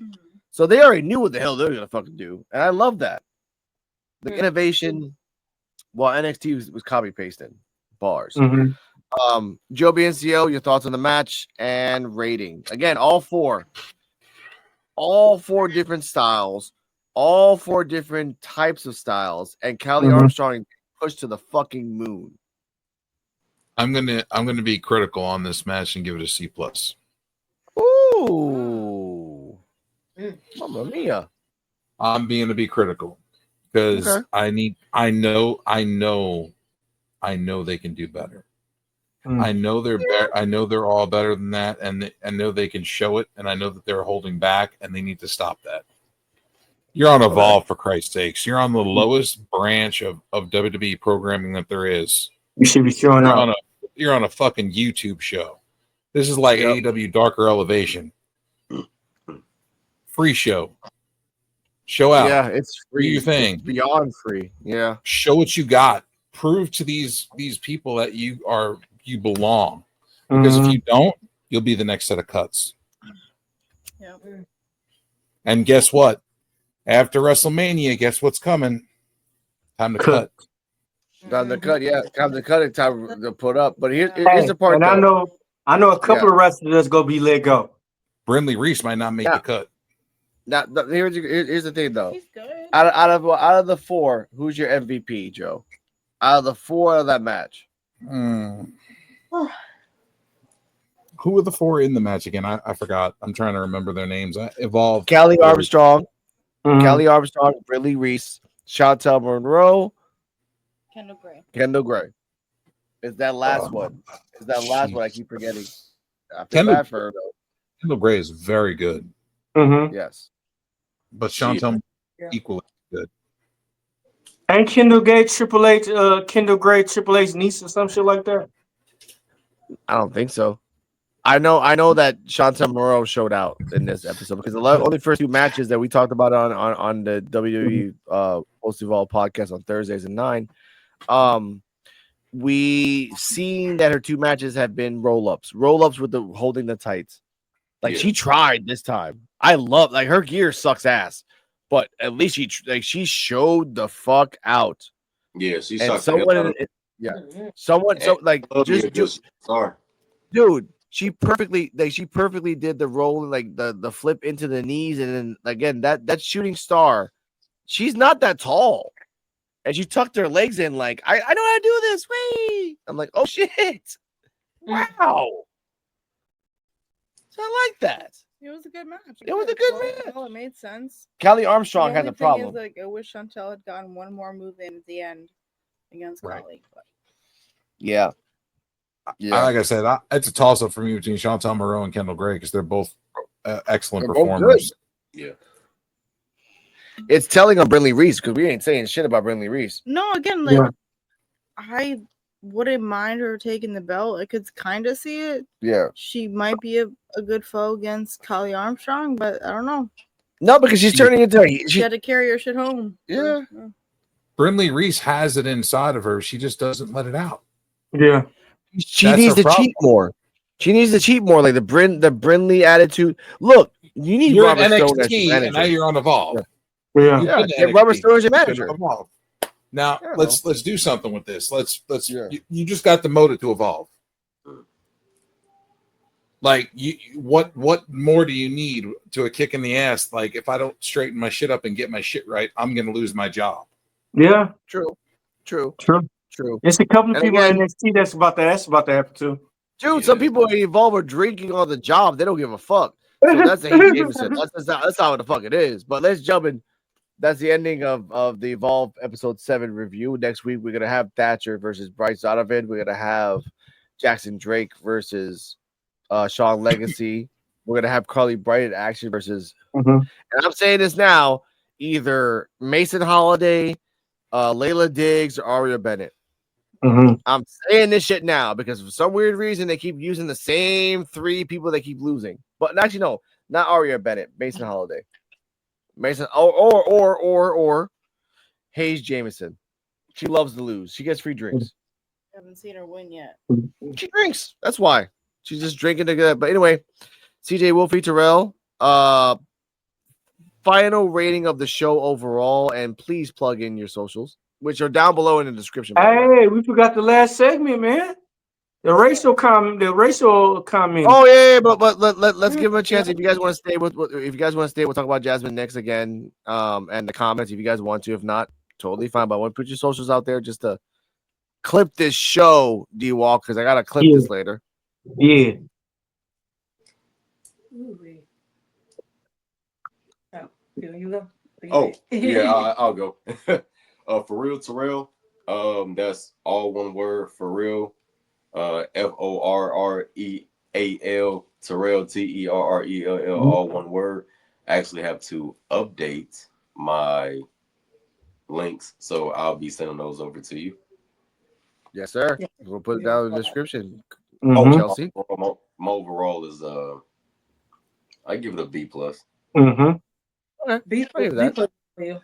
So they already knew what the hell they were going to fucking do. And I love that. The innovation, while NXT was copy-pasting. Bars. Joe BNCO, your thoughts on the match and rating. Again, all four different styles, all 4 different types of styles, and Callie Armstrong pushed to the fucking moon. I'm gonna be critical on this match and give it a C+. Ooh, Mamma mia! I'm being to be critical because Okay. I know they can do better. I know I know they're all better than that, and I know they can show it, and I know that they're holding back, and they need to stop that. You're on Evolve, for Christ's sakes. You're on the lowest branch of WWE programming that there is. You should be showing up. You're on a fucking YouTube show. This is like AEW Darker Elevation. Free show. Show out. Yeah, it's free. Do your thing. It's beyond free. Yeah. Show what you got. Prove to these people that you belong. Because if you don't, you'll be the next set of cuts. Yeah. And guess what? After WrestleMania, guess what's coming? Time to cut. Time to cut, yeah. Time to cut it, time to put up. But here's the part. And I know a couple of wrestlers that's gonna be let go. Brindley Reese might not make the cut. Now, here's the thing, though. He's good. Out of the four, who's your MVP, Joe? Out of the four of that match. Who were the four in the match again? I forgot. I'm trying to remember their names. Evolve. Callie Armstrong, Brindley Reese, Chantel Monroe, Kendall Gray. Is that last one? Is that last one I keep forgetting? Kendall Gray is very good. Yes. But Chantel equally good. And Kendall Gray, Triple H's niece or some shit like that. I don't think so. I know that Chantel Moreau showed out in this episode because the only first two matches that we talked about on the WWE Post Evolve podcast on Thursdays at 9, we seen that her two matches have been roll-ups with the holding the tights. Like she tried this time. I love her gear sucks ass, but at least she showed the fuck out. Yeah, she and sucks. Someone dude. She perfectly did the roll, like the flip into the knees, and then again that shooting star. She's not that tall, and she tucked her legs in like I know how to do this. Wait, I'm like, oh shit, wow. So I like that. It was a good match. It was a good match. Well, it made sense. Callie Armstrong has a problem. Is, I wish Chantel had gotten one more move in at the end against Callie. But... Yeah. Like I said, it's a toss-up for me between Chantel Moreau and Kendall Gray because they're both excellent performers. Yeah. It's telling on Brindley Reese because we ain't saying shit about Brindley Reese. No, again, I wouldn't mind her taking the belt. I could kind of see it. Yeah. She might be a good foe against Callie Armstrong, but I don't know. No, because she's turning into... She had to carry her shit home. Yeah. Brindley Reese has it inside of her. She just doesn't let it out. Yeah. She needs to cheat more. She needs to cheat more, like the Brindley attitude. Look, you need You're Robert Stone as NXT, your manager. and now you're on Evolve. Yeah. Get Robert Stone as your manager. Now let's do something with this. Let's you just got demoted to Evolve. Like what more do you need to a kick in the ass? Like if I don't straighten my shit up and get my shit right, I'm gonna lose my job. Yeah. True. It's a couple of people in NXT that's about to happen too. Dude, some people in Evolve are drinking on the job. They don't give a fuck. So that's the Jameson. That's how the fuck it is. But let's jump in. That's the ending of the Evolve episode 7 review. Next week we're gonna have Thatcher versus Bryce Donovan. We're gonna have Jackson Drake versus Sean Legacy. We're gonna have Carly Bright in action versus. And I'm saying this now: either Mason Holiday, Layla Diggs, or Aria Bennett. I'm saying this shit now because for some weird reason they keep using the same 3 people they keep losing. But actually, no, not Aria Bennett, Mason Holiday. Mason or Hayes Jameson. She loves to lose. She gets free drinks. Haven't seen her win yet. She drinks. That's why. She's just drinking together. But anyway, CeeJayWolfy Terrell. Final rating of the show overall, and please plug in your socials, which are down below in the description. Hey, we forgot the last segment, man. The racial comment. Oh yeah, but let's give them a chance. If you guys want to stay we'll talk about Jasmine next again. And the comments if you guys want to. If not, totally fine. But I want to put your socials out there just to clip this show, D-Walk, because I gotta clip this later. Yeah. Oh, here you go. Oh, yeah, I'll go. For-Terrell. That's all one word. For real. FORREAL. Terrell, TERRELL. All one word. I actually have to update my links, so I'll be sending those over to you. Yes, sir. We'll put it down in the description. Mhm. Chelsea. My overall is I give it a B plus. Mhm. Okay. B I'll give plus that. for you.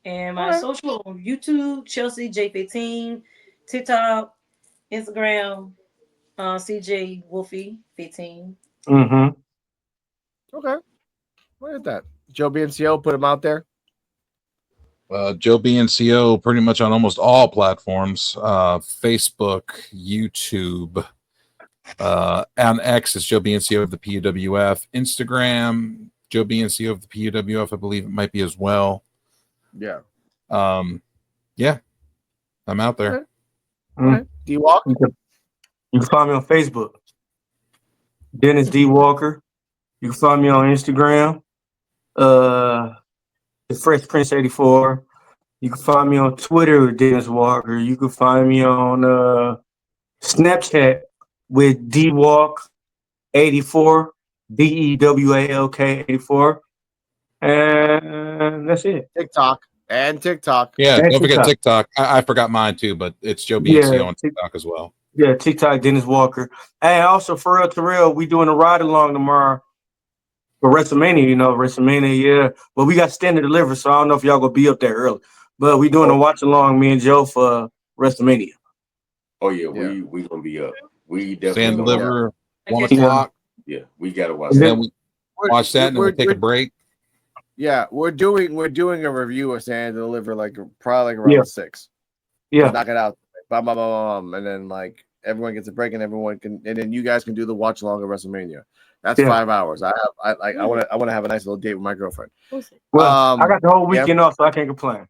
And my social on YouTube, Chelsea J15, TikTok, Instagram, CeeJayWolfy 15. Mhm. Okay. Look at that. Joe BNCO, put him out there. Joe BNCO pretty much on almost all platforms. Facebook, YouTube, on X is Joe BNCO of the PUWF. Instagram, Joe BNCO of the PUWF, I believe it might be as well. Yeah. Yeah. I'm out there. Okay. Okay. D-Walk. You can find me on Facebook, Dennis D. Walker. You can find me on Instagram, The Fresh Prince 84. You can find me on Twitter, Dennis Walker. You can find me on Snapchat with DWalk84, DEWALK 84, and that's it. TikTok. And TikTok. Yeah, And don't forget TikTok. TikTok. I forgot mine too, but it's Joe Yeah, BNCO on TikTok as well. Yeah, TikTok, Dennis Walker. And also, For-Terrell, we doing a ride along tomorrow for WrestleMania, WrestleMania, yeah. But we got Stand and Deliver, so I don't know if y'all gonna be up there early. But we doing a watch along, me and Joe, for WrestleMania. Oh yeah, we gonna be up. We definitely Stand gonna Deliver, 1 Yeah. o'clock. Yeah, we gotta watch And that. then we watch that and then we'll take a break. Yeah, we're doing a review of Stand and Deliver probably around 6. Yeah. Knock it out. Bam, bam, bam, bam, and then everyone gets a break and then you guys can do the watch along of WrestleMania. That's 5 hours. I want to have a nice little date with my girlfriend. Well, I got the whole weekend off, so I can't complain.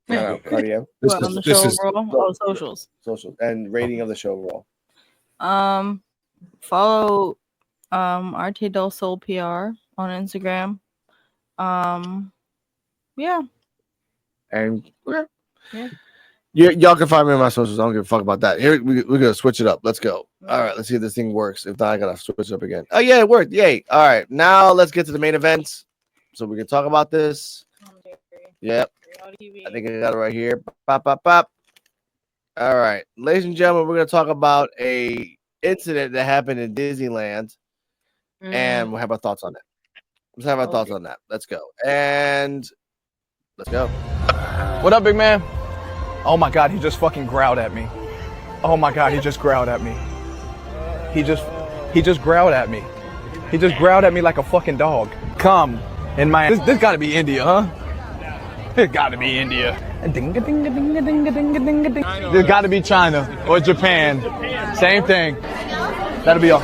Cardio. What, on the show roll? Socials. Social and rating of the show roll. Follow RT Del Soul PR on Instagram. Yeah. And yeah. Y'all can find me on my socials. I don't give a fuck about that. Here we're gonna switch it up. Let's go. All right, let's see if this thing works. If not, I gotta switch it up again. Oh yeah, it worked. Yay! All right, now let's get to the main event, so we can talk about this. Yep, I think I got it right here. Pop, pop, pop. All right, ladies and gentlemen, we're gonna talk about a incident that happened in Disneyland, and we'll have our thoughts on it. Let's have our thoughts on that. Let's go. And let's go. What up, big man? Oh my God, he just fucking growled at me. Oh my God, he just growled at me. He just growled at me. He just growled at me like a fucking dog. Come in my this gotta be India, huh? It gotta be India. There's gotta be China or Japan. Same thing. That'll be all.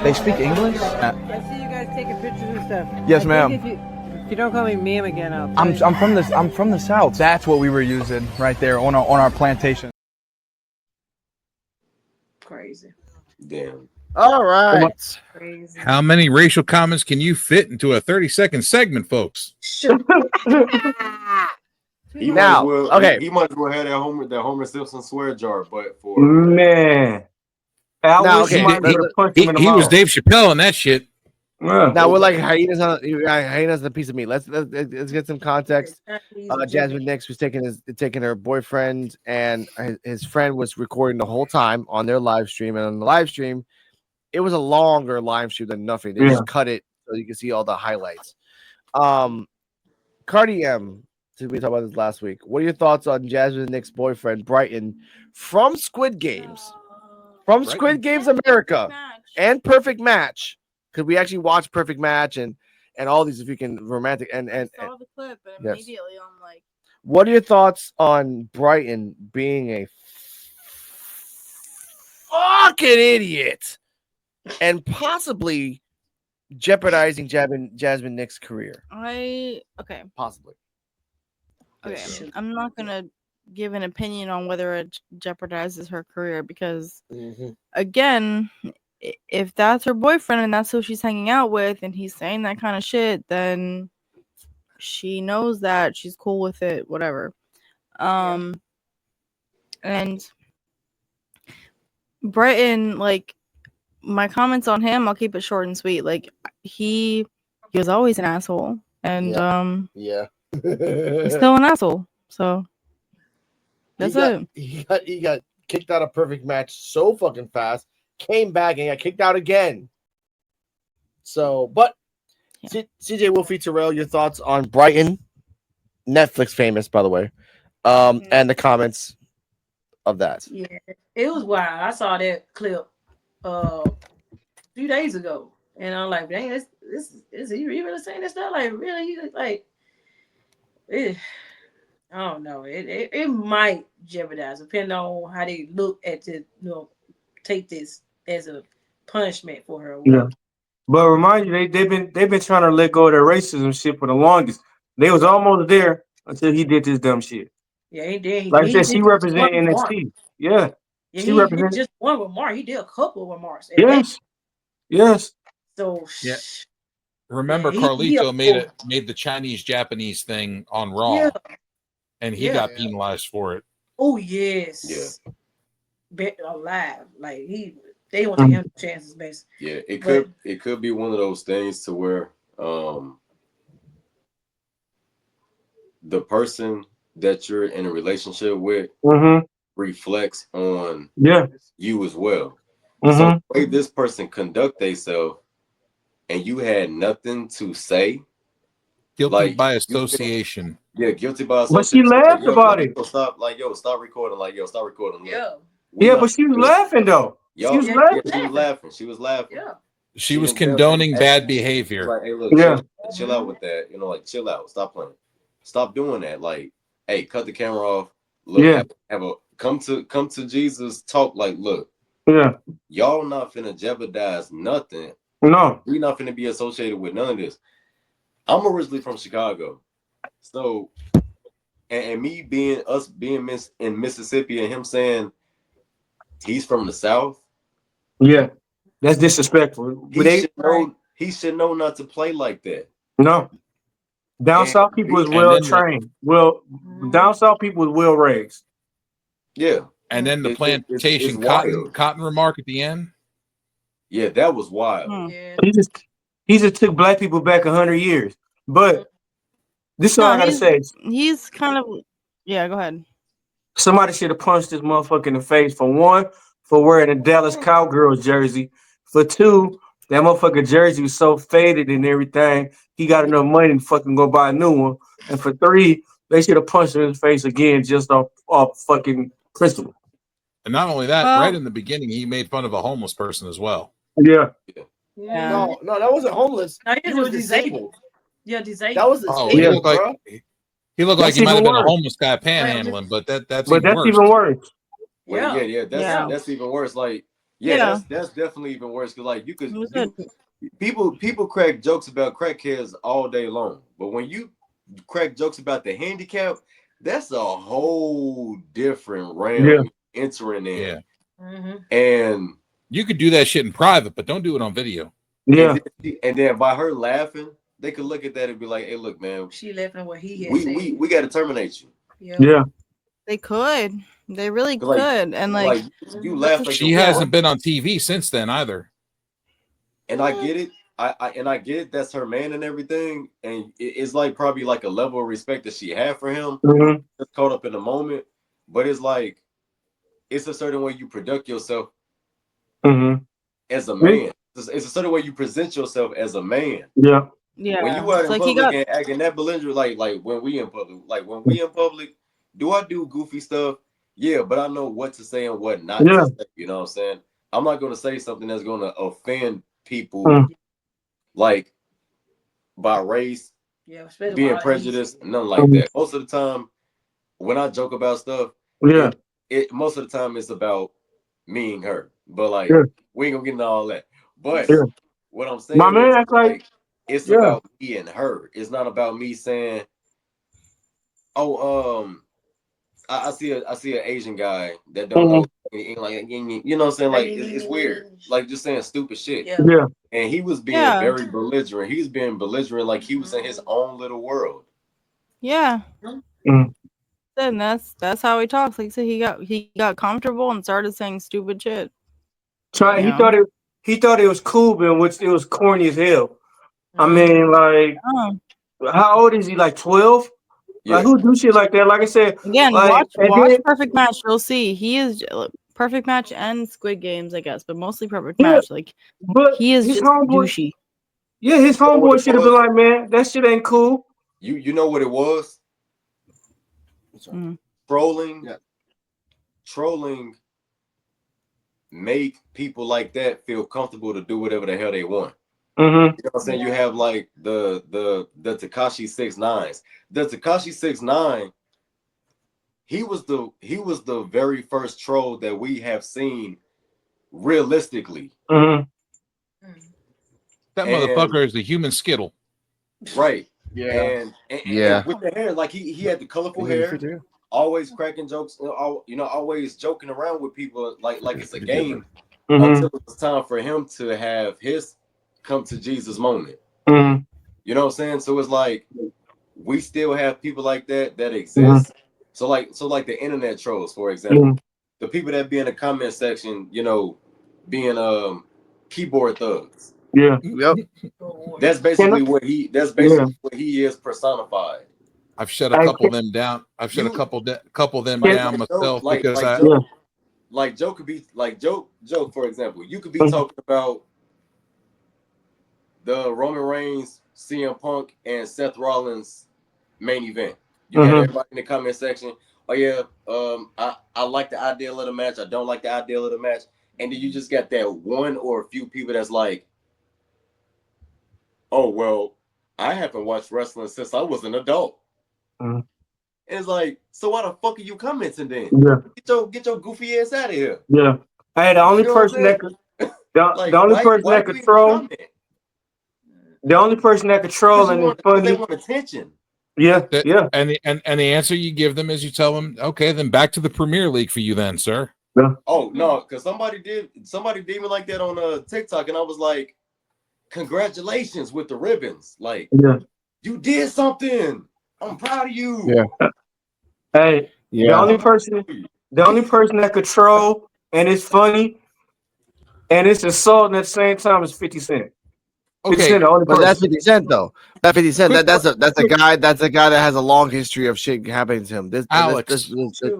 They speak English? I see you guys taking pictures and stuff. Yes, ma'am. If you don't call me ma'am again, I'm from the South. That's what we were using right there on our plantation. Crazy. Damn. All right. Crazy. How many racial comments can you fit into a 30-second segment, folks? He Now, he might as well have that Homer Simpson swear jar, but for Man. I wish somebody would have punched him in the he was mouth. Dave Chappelle in that shit. Now we're like hyenas on a piece of meat. Let's get some context. Jasmine Nix was taking her boyfriend, and his friend was recording the whole time on their live stream. And on the live stream, it was a longer live stream than nothing. They just cut it so you can see all the highlights. Cardi M, since we talked about this last week, what are your thoughts on Jasmine Nix's boyfriend Brighton from Squid Games? From Squid Games America and Perfect Match. Because we actually watched Perfect Match and all these, if you can, romantic and I saw the clip and immediately I'm like, what are your thoughts on Brighton being a fucking idiot and possibly jeopardizing Jasmine Nix's career? Possibly. Okay, I'm not gonna give an opinion on whether it jeopardizes her career because, again, if that's her boyfriend and that's who she's hanging out with and he's saying that kind of shit, then she knows that. She's cool with it, whatever. And Brighton, like, my comments on him, I'll keep it short and sweet. Like, he was always an asshole, and Yeah. he's still an asshole. So that's it. He got kicked out of Perfect Match so fucking fast. Came back and got kicked out again. So, but CeeJayWolfy, Terrell, your thoughts on Brighton, Netflix famous, by the way, and the comments of that. Yeah, it was wild. I saw that clip a few days ago, and I'm like, dang, this is he really saying this stuff? Like, really? Like, I don't know. It might jeopardize, depending on how they look at the, take this as a punishment for her. Yeah. But remind you, they've been trying to let go of their racism shit for the longest. They was almost there until he did this dumb shit. Yeah, he did. Like I said, she represent NXT. Yeah. She represents just one with Mark. He did a couple with Mark. Yes. Yes. So yeah. Remember, Carlito made the Chinese-Japanese thing on Raw, and he got penalized for it. Oh yes. Yeah. Alive, like they want to take him chances, basically. Yeah, it could be one of those things to where the person that you're in a relationship with reflects on you as well. So the way this person conduct themselves and you had nothing to say. Guilty by association. Guilty by association. But she laughed about it. Stop recording. Stop recording. But she was laughing though. She was laughing. She was laughing. Yeah. She was condoning bad behavior. Like, hey, look, chill out with that. Like, chill out. Stop playing. Stop doing that. Like, hey, cut the camera off. Look, have a come to Jesus talk. Like, look, y'all not finna jeopardize nothing. No, we not finna be associated with none of this. I'm originally from Chicago, so and me being in Mississippi and him saying he's from the South. Yeah, that's disrespectful. He should know not to play like that. No. Down south people is well trained. Down south people is well raised. Yeah. And then the plantation cotton remark at the end. Yeah, that was wild. Yeah. He just took black people back 100 years. But this is all I gotta say. He's kind of go ahead. Somebody should have punched this motherfucker in the face. For one, for wearing a Dallas Cowgirls jersey. For two, that motherfucker jersey was so faded and everything. He got enough money to fucking go buy a new one. And for three, they should have punched him in his face again just off fucking principle. And not only that, right in the beginning, he made fun of a homeless person as well. Yeah. No, that wasn't homeless. No, he was disabled. Yeah, disabled. That was he looked like he might have been a homeless guy panhandling, but that's even worse. Even worse. That's even worse. Like, that's definitely even worse. Cause like people crack jokes about crackheads all day long, but when you crack jokes about the handicap, that's a whole different realm entering in. And you could do that shit in private, but don't do it on video. Yeah. And then by her laughing, they could look at that and be like, "Hey, look, man, she laughing at what he had we got to terminate you." Yeah. They could. They really could. And like you laugh. Like she hasn't been on TV since then either. And I get it. I get it. That's her man and everything. And it's like probably like a level of respect that she had for him. Just caught up in the moment. But it's like it's a certain way you conduct yourself as a man. It's a certain way you present yourself as a man. Yeah. Yeah. When you out in public and acting that belligerent, like when we in public, do I do goofy stuff? Yeah, but I know what to say and what not to say. You know what I'm saying? I'm not going to say something that's going to offend people, like by race, being prejudiced, nothing like that. Most of the time, when I joke about stuff, most of the time it's about me and her. But like, we ain't gonna get into all that. But what I'm saying is, like, it's about me and her. It's not about me saying, "Oh, I see an Asian guy that don't know, like, you know what I'm saying? Like, it's weird. Like, just saying stupid shit." Yeah. And he was being very belligerent. He was being belligerent like he was in his own little world. Yeah. Mm. Then that's how he talks. Like I said, he got comfortable and started saying stupid shit. Try. You know? He thought it was cool, but in which it was corny as hell. I mean, like, Oh. how old is he? Like 12? Yeah. Like, who do shit like that? Like I said, Again, like, watch Perfect Match. You'll see he is Perfect Match and Squid Games, I guess, but mostly Perfect Yeah, Match. Like but he is his just homeboy, douchey. yeah, his You know what homeboy it should have been was? like, man, that shit ain't cool. You know what it was? Trolling make people like that feel comfortable to do whatever the hell they want. Mm-hmm. You know what I'm saying? You have like the Tekashi 6ix9ine. The Tekashi 6ix9ine, he was the very first troll that we have seen realistically. Mm-hmm. That motherfucker is the human skittle. Right. Yeah. And with the hair, like he had the colorful hair, always cracking jokes, always joking around with people like it's a game. Until it was time for him to have his come to Jesus moment. Mm-hmm. You know what I'm saying? So it's like we still have people like that exist. So like the internet trolls, for example, the people that be in the comment section, being keyboard thugs. Yeah. Yep. That's basically what he is personified. I've shut a couple of them down. I've shut a couple of them down myself because Joe could be like Joe, for example. You could be talking about the Roman Reigns, CM Punk, and Seth Rollins main event. You got everybody in the comment section. Oh yeah, I like the ideal of the match. I don't like the ideal of the match. And then you just got that one or a few people that's like, oh well, I haven't watched wrestling since I was an adult. And it's like, so why the fuck are you commenting then? Yeah. Get your goofy ass out of here. Yeah. Hey, the only person that could troll. The only person that could troll and it's funny. They want attention. Yeah, yeah. And the answer you give them is you tell them, okay, then back to the Premier League for you then, sir. Yeah. Oh no, because somebody did me like that on TikTok, and I was like, congratulations with the ribbons. Like, you did something. I'm proud of you. Yeah. Hey, the only person that could troll and it's funny and it's insulting at the same time is 50 Cent. Okay, but that's 50 Cent though. That 50 Cent. That's a guy. That's a guy that has a long history of shit happening to him.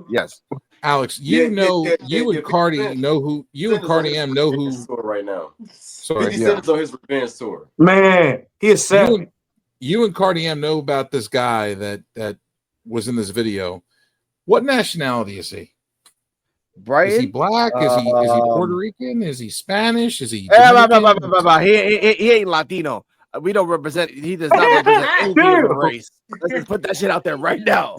Yes. Alex, you and Cardi know who you and Cardi M know who right now. Sorry, 50 Cent is on his revenge tour. Man, he is sad. You and Cardi M know about this guy that was in this video. What nationality is he? Brian? Is he black? Is he Puerto Rican? Is he Spanish? Is he he ain't Latino. We don't represent. He does not represent any of the race. Let's just put that shit out there right now.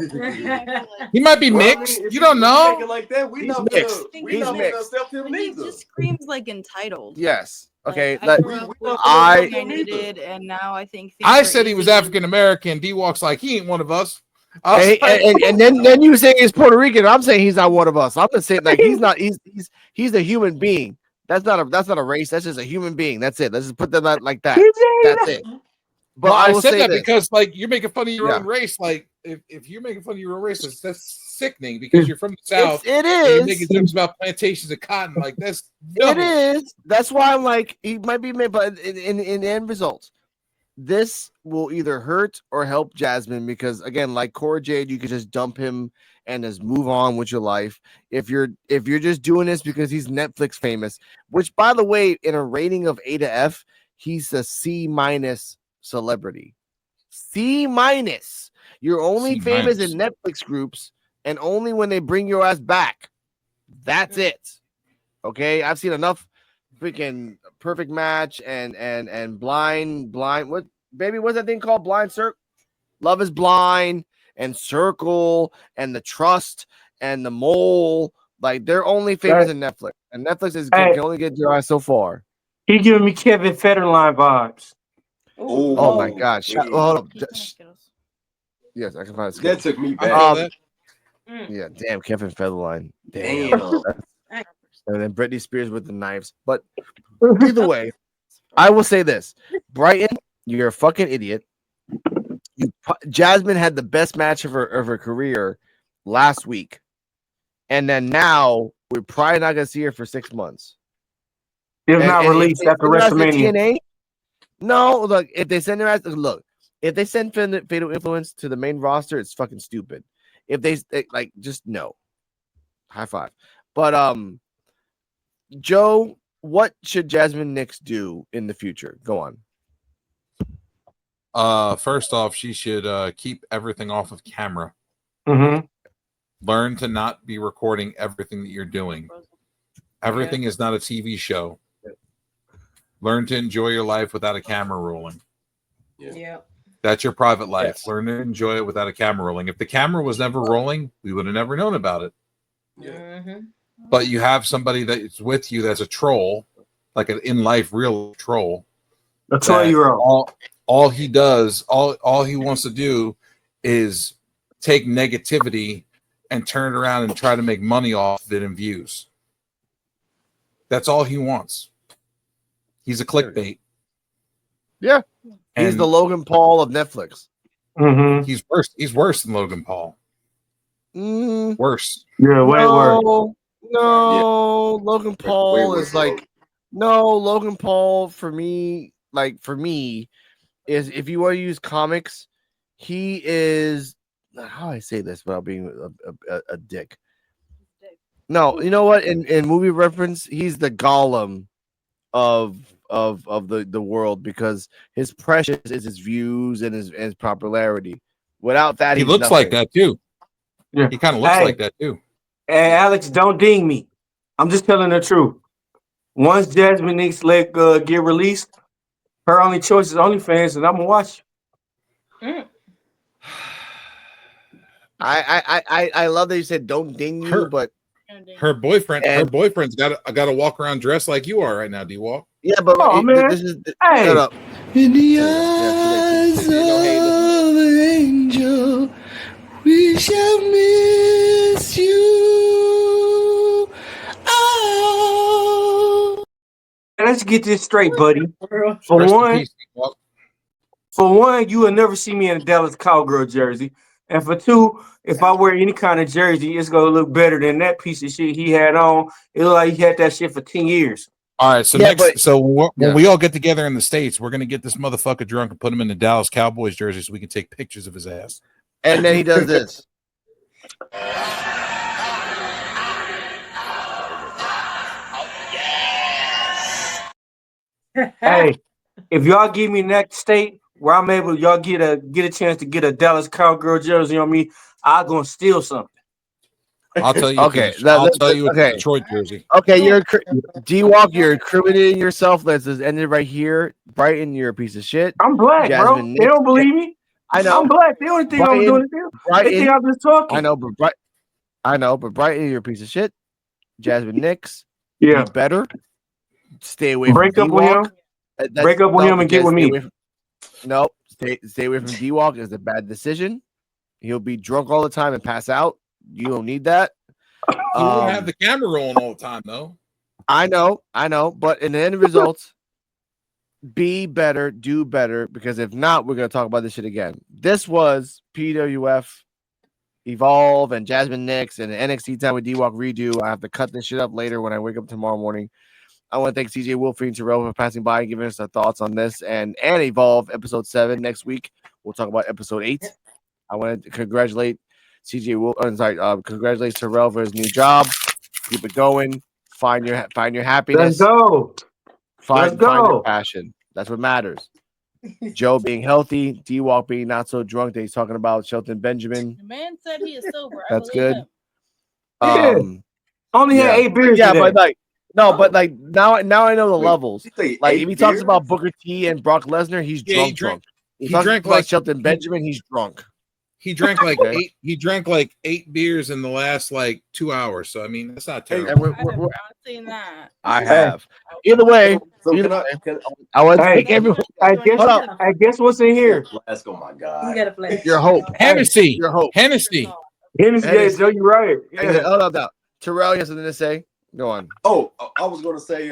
He might be mixed. You don't know. Like that, we He's not mixed. He's mixed. He just screams like entitled. Yes. Okay. Like, I needed, and now I think I said he was African American. D Walk's like he ain't one of us. And then you saying he's Puerto Rican. I'm saying he's not one of us. I'm just saying like he's not. He's a human being. That's not a race. That's just a human being. That's it. Let's just put that like that. That's it. But I will said say that this. because like you're making fun of your own race. Like if you're making fun of your own race, that's sickening because you're from the South. It and is. you're making jokes about plantations of cotton. Like that's it is. That's why I'm like he might be made, but in the end result, this will either hurt or help Jasmine because again, like Cora Jade, you could just dump him and just move on with your life. If you're just doing this because he's Netflix famous, which by the way, in a rating of A to F, he's a C- celebrity. C-. You're only C-. famous in Netflix groups and only when they bring your ass back. That's it. Okay, I've seen enough freaking Perfect Match and blind what baby what's that thing called? Blind Circle, Love is Blind and Circle and The Trust and The Mole. Like they're only famous in Netflix, and Netflix can only get your eyes so far. He giving me Kevin Federline vibes. Oh my god! Hold up. Yes, I can find it. That took me back. Yeah, damn, Kevin Federline. Damn. And then Britney Spears with the knives. But either way, I will say this. Brighton, you're a fucking idiot. Jasmine had the best match of her career last week, and then now we're probably not gonna see her for 6 months. It's not released after WrestleMania. TNA, no, look, if they send her as if they send Fatal Influence to the main roster, it's fucking stupid. If they like, just no. High five. But Joe, what should Jasmine Nix do in the future? Go on. First off, she should keep everything off of camera. Mm-hmm. Learn to not be recording everything that you're doing. Everything is not a TV show. Learn to enjoy your life without a camera rolling. Yeah. That's your private life. Learn to enjoy it without a camera rolling. If the camera was never rolling, we would have never known about it. Mm-hmm. But you have somebody that's with you that's a troll, like an in-life real troll. That's why you're all he does, all he wants to do is take negativity and turn it around and try to make money off it and views. That's all he wants. He's a clickbait. Yeah. He's the Logan Paul of Netflix. Mm-hmm. He's worse than Logan Paul. Worse. Yeah, way worse. No, Logan Paul is like, no, Logan Paul for me, is if you want to use comics, he is, how do I say this without being a dick? No, you know what? In movie reference, he's the Gollum of the world, because his precious is his views and his popularity. Without that, he looks nothing. like that too. Yeah, he kind of looks like that too. Hey, Alex, don't ding me. I'm just telling the truth. Once Jasmine Nix get released, her only choice is OnlyFans, and I'm gonna watch. I love that you said don't ding you, but her boyfriend's got to walk around dressed like you are right now, D-Walk. Yeah, but this is shut up. In the eyes of an angel, we shall miss you. Oh. Let's get this straight, buddy. For one, you will never see me in a Dallas Cowgirl jersey. And for two, if I wear any kind of jersey, it's gonna look better than that piece of shit he had on. It looked like he had that shit for 10 years. All right, so when we all get together in the States, we're gonna get this motherfucker drunk and put him in the Dallas Cowboys jersey so we can take pictures of his ass. And then he does this. Hey, if y'all give me next state where I'm able, y'all get a chance to get a Dallas Cowgirl jersey on me, I'm gonna steal something. I'll tell you. Okay, I'll tell you okay. a Detroit jersey. Okay, D-Walk, you're incriminating yourself. Let's just end it right here. Brighton, you're a piece of shit. I'm black, Jasmine bro. They don't believe me. I know. I'm black. They only think I'm doing it. They think I'm just talking. I know, but Brighton, you're a piece of shit. Jasmine Nix, yeah, be better. Stay away Break from up with him. Break up with him and get with me. Nope. Stay away from D-Walk. It's a bad decision. He'll be drunk all the time and pass out. You don't need that. You won't have the camera rolling all the time, though. I know. But in the end results, be better, do better, because if not, we're going to talk about this shit again. This was PWF Evolve and Jasmine Nix and NXT Time with D-Walk redo. I have to cut this shit up later when I wake up tomorrow morning. I want to thank CeeJayWolfy and For-Terrell for passing by and giving us their thoughts on this and Evolve episode 7 next week. We'll talk about episode 8. I want to congratulate congratulate For-Terrell for his new job. Keep it going. Find your happiness. Let's go. Find your passion. That's what matters. Joe being healthy, D-Walk being not so drunk that he's talking about Shelton Benjamin. The man said he is sober. That's good. Only had 8 beers. Yeah, today. but now I know the levels. Like if he talks about Booker T and Brock Lesnar, he's drunk. He drank like Shelton Benjamin, he's drunk. He drank like eight. He drank like 8 beers in the last 2 hours. So I mean, that's not terrible. I've seen that. I have. Either way, I want to thank everyone. I guess what's in here. Let's go, my God. You got a flash. Your hope. Hennessy. Your hope. Hennessy. Yeah, Joe, you're right. Yeah. Hold up. Terrell, you have something to say? Go on. Oh, I was gonna say,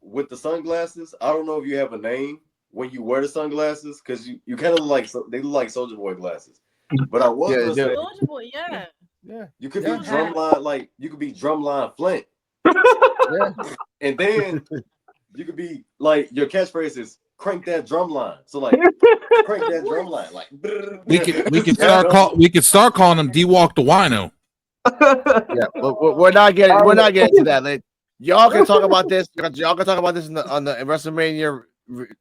with the sunglasses, I don't know if you have a name, when you wear the sunglasses, because you kind of look like they look like Soulja Boy glasses. But I was gonna say, Soulja Boy, yeah. you could be drumline, like you could be drumline Flint. And then you could be like your catchphrase is crank that drum line. So like crank that drum line. Like we could start calling him D-Walk the Wino. Yeah, we're not getting to that. Like, y'all can talk about this. Y'all can talk about this on the WrestleMania.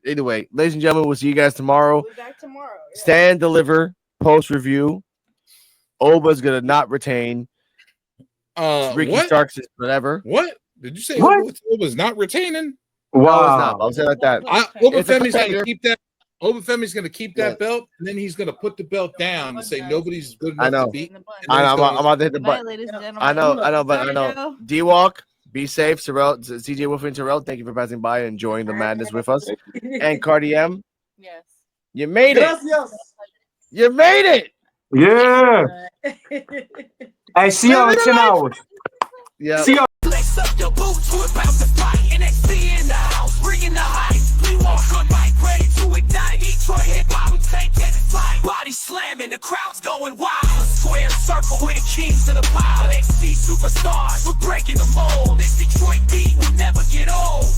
Anyway, ladies and gentlemen, we'll see you guys tomorrow. We'll be back tomorrow. Yeah. Stand, deliver, post review. Oba's gonna not retain. Ricky Starks is whatever. What did you say? Oba's not retaining? Wow, no, it's not. I'll say like that. Obafemi's gonna keep that. Obafemi's gonna keep that belt, and then he's gonna put the belt down and say nobody's good enough to beat. I know. I'm about to hit the button. I know. But I know. D-Walk. Be safe, Terrell, CeeJayWolfy and Terrell. Thank you for passing by and enjoying the madness with us. And Cardi M, yes, you made it. Yes. You made it. Yeah. Hey, see y'all in 10 hours. Yeah. See y'all. Lace up your boots, we're about to fight. NXT in the house, bringing the hype. We walk on mic, ready to ignite. Detroit hip-hop, we take it and fight. Body slamming, the crowd's going wild. A square circle with the kings to the pile. NXT superstars, we're breaking the mold. This Detroit beat will never get old.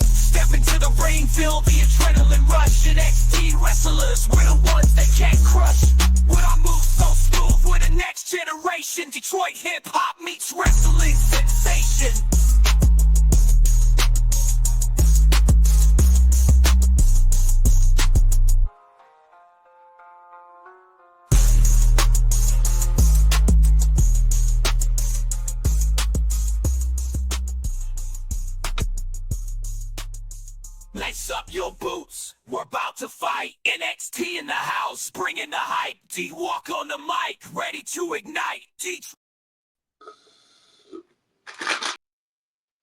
Step into the ring, feel the adrenaline rush. NXT wrestlers, we're the ones that can't crush. With our moves so smooth, we're the next generation. Detroit hip-hop meets wrestling sensation. Lace up your boots, we're about to fight. NXT in the house, bringing the hype. D-Walk on the mic, ready to ignite.